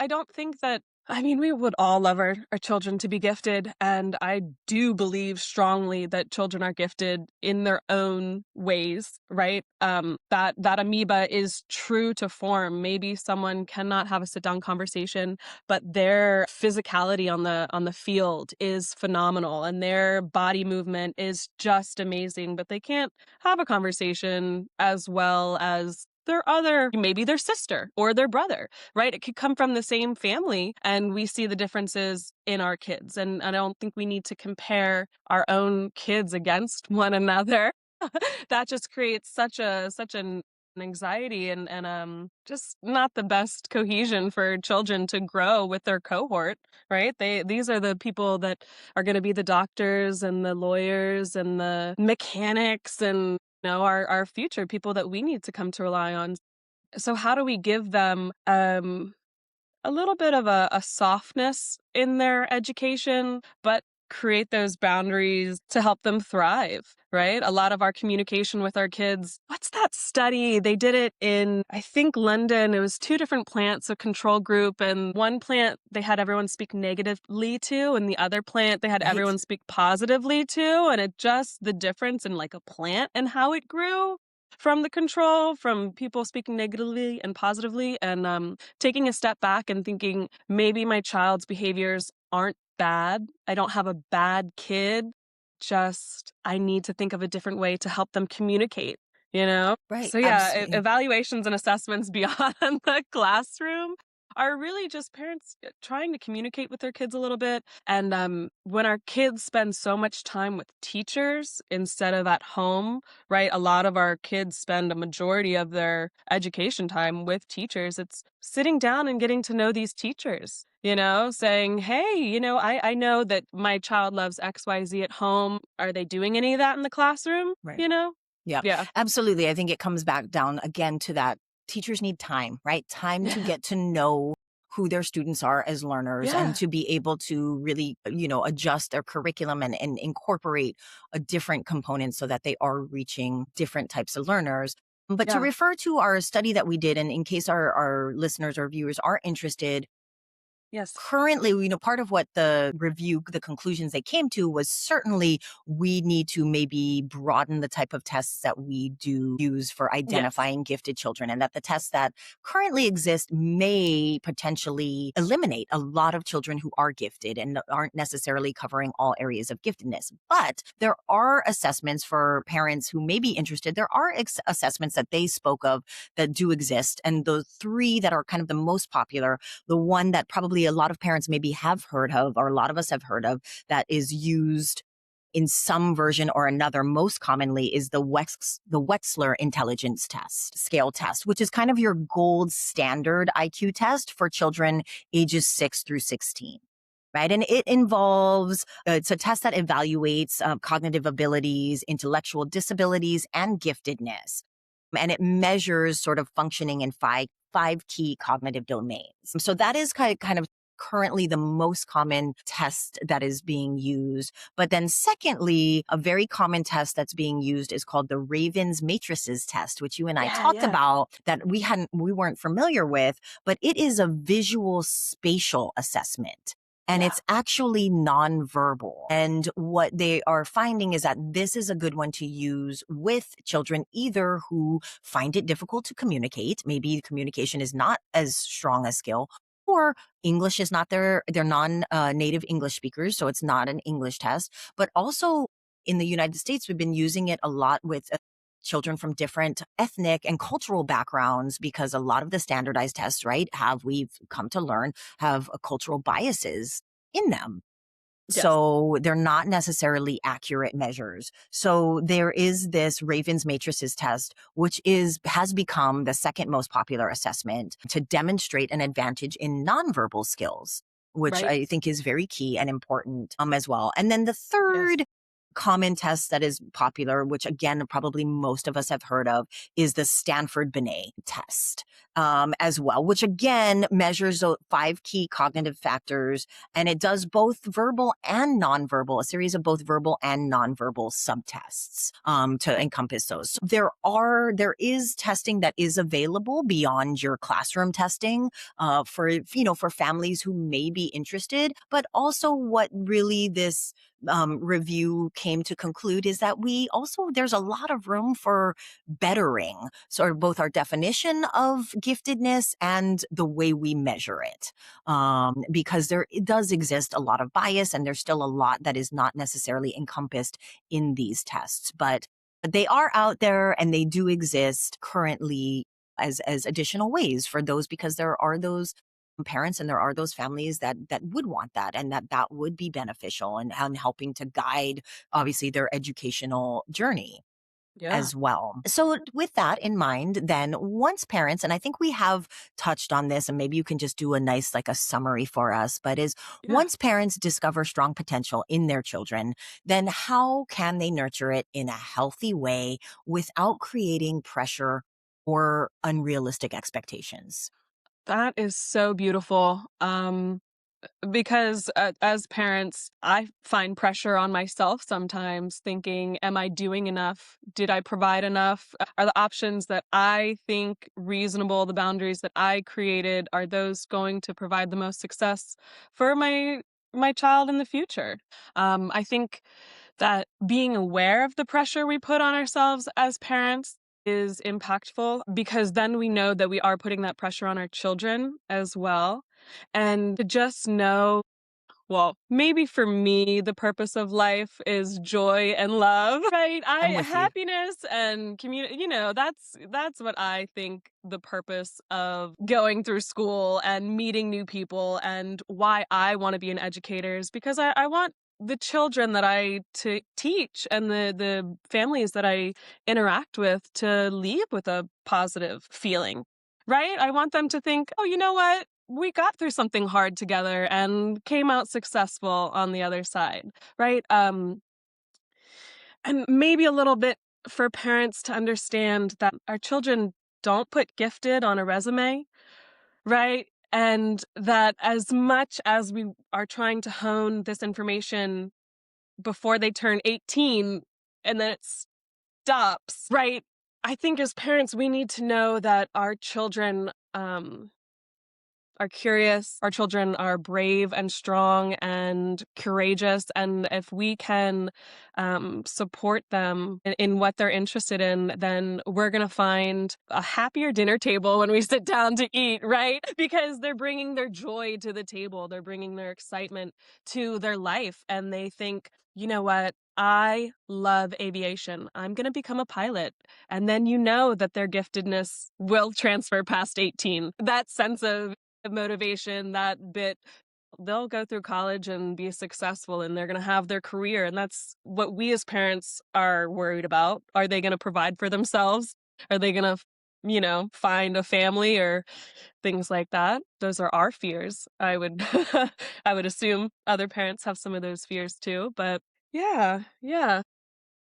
I don't think that. I mean, we would all love our children to be gifted. And I do believe strongly that children are gifted in their own ways, right? That amoeba is true to form. Maybe someone cannot have a sit down conversation, but their physicality on the field is phenomenal and their body movement is just amazing, but they can't have a conversation as well as maybe their sister or their brother, right? It could come from the same family and we see the differences in our kids. And I don't think we need to compare our own kids against one another. That just creates such an anxiety and just not the best cohesion for children to grow with their cohort, right? These are the people that are going to be the doctors and the lawyers and the mechanics and our future people that we need to come to rely on. So how do we give them a little bit of a softness in their education, but create those boundaries to help them thrive, right? A lot of our communication with our kids. What's that study? They did it in, I think, London. It was two different plants, a control group, and one plant they had everyone speak negatively to, and the other plant they had Right. everyone speak positively to. And it just the difference in like a plant and how it grew from the control, from people speaking negatively and positively, and taking a step back and thinking maybe my child's behaviors aren't bad. I don't have a bad kid. Just I need to think of a different way to help them communicate, you know? Right. So yeah, Absolutely. evaluations and assessments beyond the classroom are really just parents trying to communicate with their kids a little bit. And when our kids spend so much time with teachers instead of at home, right? A lot of our kids spend a majority of their education time with teachers. It's sitting down and getting to know these teachers, saying, hey, I know that my child loves XYZ at home. Are they doing any of that in the classroom? Right. Yeah, Yeah. absolutely. I think it comes back down again to that teachers need time, right? Time to get to know who their students are as learners and Yeah. to be able to really, adjust their curriculum and incorporate a different component so that they are reaching different types of learners. But to Yeah. refer to our study that we did, and in case our listeners or viewers are interested, Yes. currently, part of what the conclusions they came to was certainly we need to maybe broaden the type of tests that we do use for Yes. identifying gifted children, and that the tests that currently exist may potentially eliminate a lot of children who are gifted and aren't necessarily covering all areas of giftedness. But there are assessments for parents who may be interested. There are assessments that they spoke of that do exist. And the three that are kind of the most popular, the one that probably a lot of parents maybe have heard of, or a lot of us have heard of, that is used in some version or another most commonly is the Wechsler Intelligence Test, scale test, which is kind of your gold standard IQ test for children ages 6 through 16. Right. And it involves, it's a test that evaluates cognitive abilities, intellectual disabilities, and giftedness. And it measures sort of functioning in five key cognitive domains. So that is kind of currently the most common test that is being used. But then secondly, a very common test that's being used is called the Raven's Matrices test, which you and I Yeah. talked Yeah. about that we weren't familiar with, but it is a visual spatial assessment. And Yeah. it's actually nonverbal. And what they are finding is that this is a good one to use with children either who find it difficult to communicate. Maybe communication is not as strong a skill, or English is not they're non-native English speakers, so it's not an English test. But also in the United States, we've been using it a lot with children from different ethnic and cultural backgrounds, because a lot of the standardized tests, right, we've come to learn, have cultural biases in them. Yes. So they're not necessarily accurate measures. So there is this Raven's matrices test, which has become the second most popular assessment to demonstrate an advantage in nonverbal skills, which Right. I think is very key and important as well. And then the Yes. third common test that is popular, which again, probably most of us have heard of, is the Stanford Binet test as well, which again measures 5 key cognitive factors, and it does both verbal and nonverbal, a series of both verbal and nonverbal subtests to encompass those. So there is testing that is available beyond your classroom testing for families who may be interested, but also what really this review came to conclude is that there's a lot of room for bettering sort of both our definition of giftedness and the way we measure it. Because it does exist a lot of bias, and there's still a lot that is not necessarily encompassed in these tests, but they are out there and they do exist currently as additional ways for those, because there are those parents and there are those families that would want that, and that would be beneficial and helping to guide obviously their educational journey Yeah. as well. So with that in mind, then once parents, and I think we have touched on this, and maybe you can just do a nice like a summary for us, but is Yeah. once parents discover strong potential in their children, then how can they nurture it in a healthy way without creating pressure or unrealistic expectations? That is so beautiful. Because as parents, I find pressure on myself sometimes thinking, am I doing enough? Did I provide enough? Are the options that I think reasonable, the boundaries that I created, are those going to provide the most success for my child in the future? I think that being aware of the pressure we put on ourselves as parents is impactful, because then we know that we are putting that pressure on our children as well. And to just know, well, maybe for me, the purpose of life is joy and love, right? I I'm with you. happiness and community, that's what I think the purpose of going through school and meeting new people, and why I want to be an educator, is because I want the children that I to teach and the families that I interact with to leave with a positive feeling. Right? I want them to think, "Oh, you know what? We got through something hard together and came out successful on the other side," right? And maybe a little bit for parents to understand that our children don't put gifted on a resume, right? And that as much as we are trying to hone this information before they turn 18 and then it stops, right? I think as parents, we need to know that our children are curious, our children are brave and strong and courageous. And if we can support them in what they're interested in, then we're going to find a happier dinner table when we sit down to eat, right? Because they're bringing their joy to the table, they're bringing their excitement to their life, and they think, you know what? I love aviation. I'm going to become a pilot. And then you know that their giftedness will transfer past 18. That sense of motivation, that bit, they'll go through college and be successful and they're going to have their career. And that's what we as parents are worried about. Are they going to provide for themselves? Are they going to, find a family or things like that? Those are our fears. I would, I would assume other parents have some of those fears too. But yeah, yeah,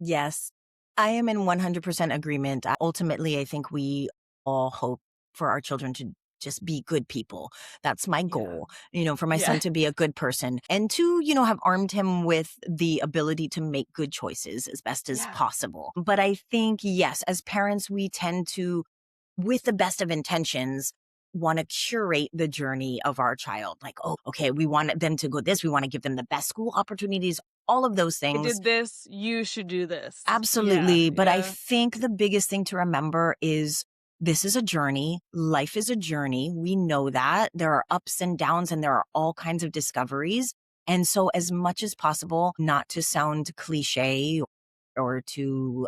Yes, I am in 100% agreement. Ultimately, I think we all hope for our children to just be good people. That's my yeah, goal, for my yeah, son to be a good person and to, have armed him with the ability to make good choices as best as yeah. possible. But I think, yes, as parents, we tend to, with the best of intentions, want to curate the journey of our child. Like, oh, okay, we want them to go this, we want to give them the best school opportunities, all of those I things. did this, you should do this. Yeah, Absolutely. But I yeah. think the biggest thing to remember is this is a journey. Life is a journey. We know that there are ups and downs and there are all kinds of discoveries. And so, as much as possible, not to sound cliche or to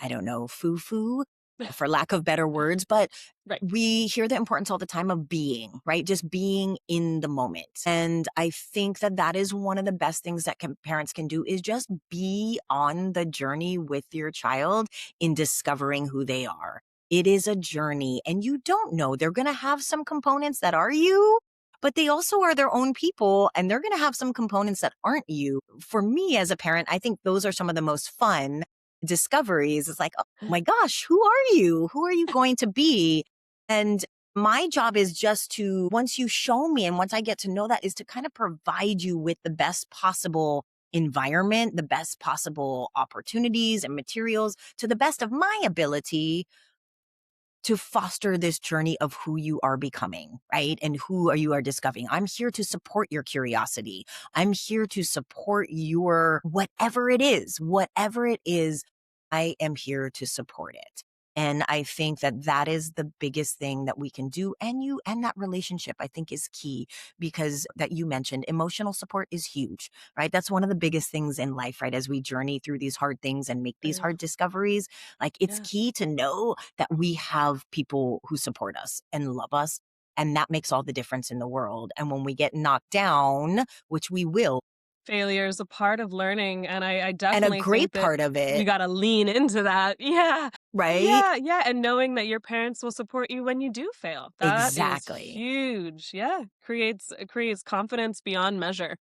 I don't know, foo-foo, for lack of better words, but Right. we hear the importance all the time of being, right? Just being in the moment. And I think that that is one of the best things that parents can do is just be on the journey with your child in discovering who they are. It is a journey, and you don't know. They're going to have some components that are you, but they also are their own people, and they're going to have some components that aren't you. For me as a parent, I think those are some of the most fun discoveries. It's like, oh my gosh, who are you? Who are you going to be? And my job is just to, once you show me and once I get to know that, is to kind of provide you with the best possible environment, the best possible opportunities and materials to the best of my ability to foster this journey of who you are becoming, right? And who are you are discovering. I'm here to support your curiosity. I'm here to support your whatever it is, I am here to support it. And I think that that is the biggest thing that we can do. And that relationship, I think, is key, because that you mentioned, emotional support is huge, right? That's one of the biggest things in life, right? As we journey through these hard things and make these Yeah. hard discoveries, like it's Yeah. key to know that we have people who support us and love us. And that makes all the difference in the world. And when we get knocked down, which we will, Failure is a part of learning, and I and a definitely think great that part of we it, gotta lean into that. Yeah. right? Yeah, yeah, and knowing that your parents will support you when you do fail. That is Exactly. huge. Yeah. Creates confidence beyond measure.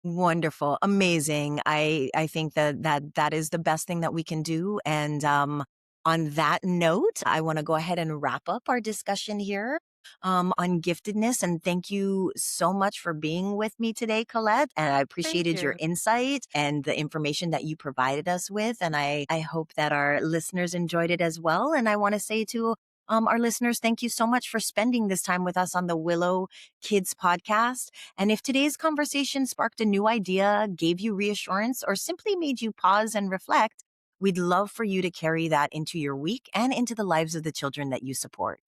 Wonderful. Amazing. I think that is the best thing that we can do. And on that note, I want to go ahead and wrap up our discussion here on giftedness. And thank you so much for being with me today, Colette. And I Thank appreciated your you. insight and the information that you provided us with. And I hope that our listeners enjoyed it as well. And I want to say to our listeners, thank you so much for spending this time with us on the Willow Kids podcast. And if today's conversation sparked a new idea, gave you reassurance, or simply made you pause and reflect, we'd love for you to carry that into your week and into the lives of the children that you support.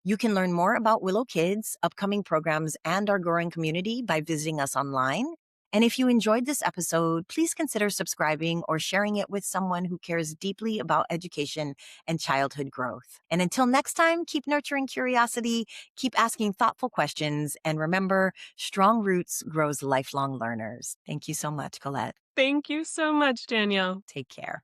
You can learn more about Willow Kids, upcoming programs, and our growing community by visiting us online. And if you enjoyed this episode, please consider subscribing or sharing it with someone who cares deeply about education and childhood growth. And until next time, keep nurturing curiosity, keep asking thoughtful questions, and remember, strong roots grows lifelong learners. Thank you so much, Colette. Thank you so much, Danielle. Take care.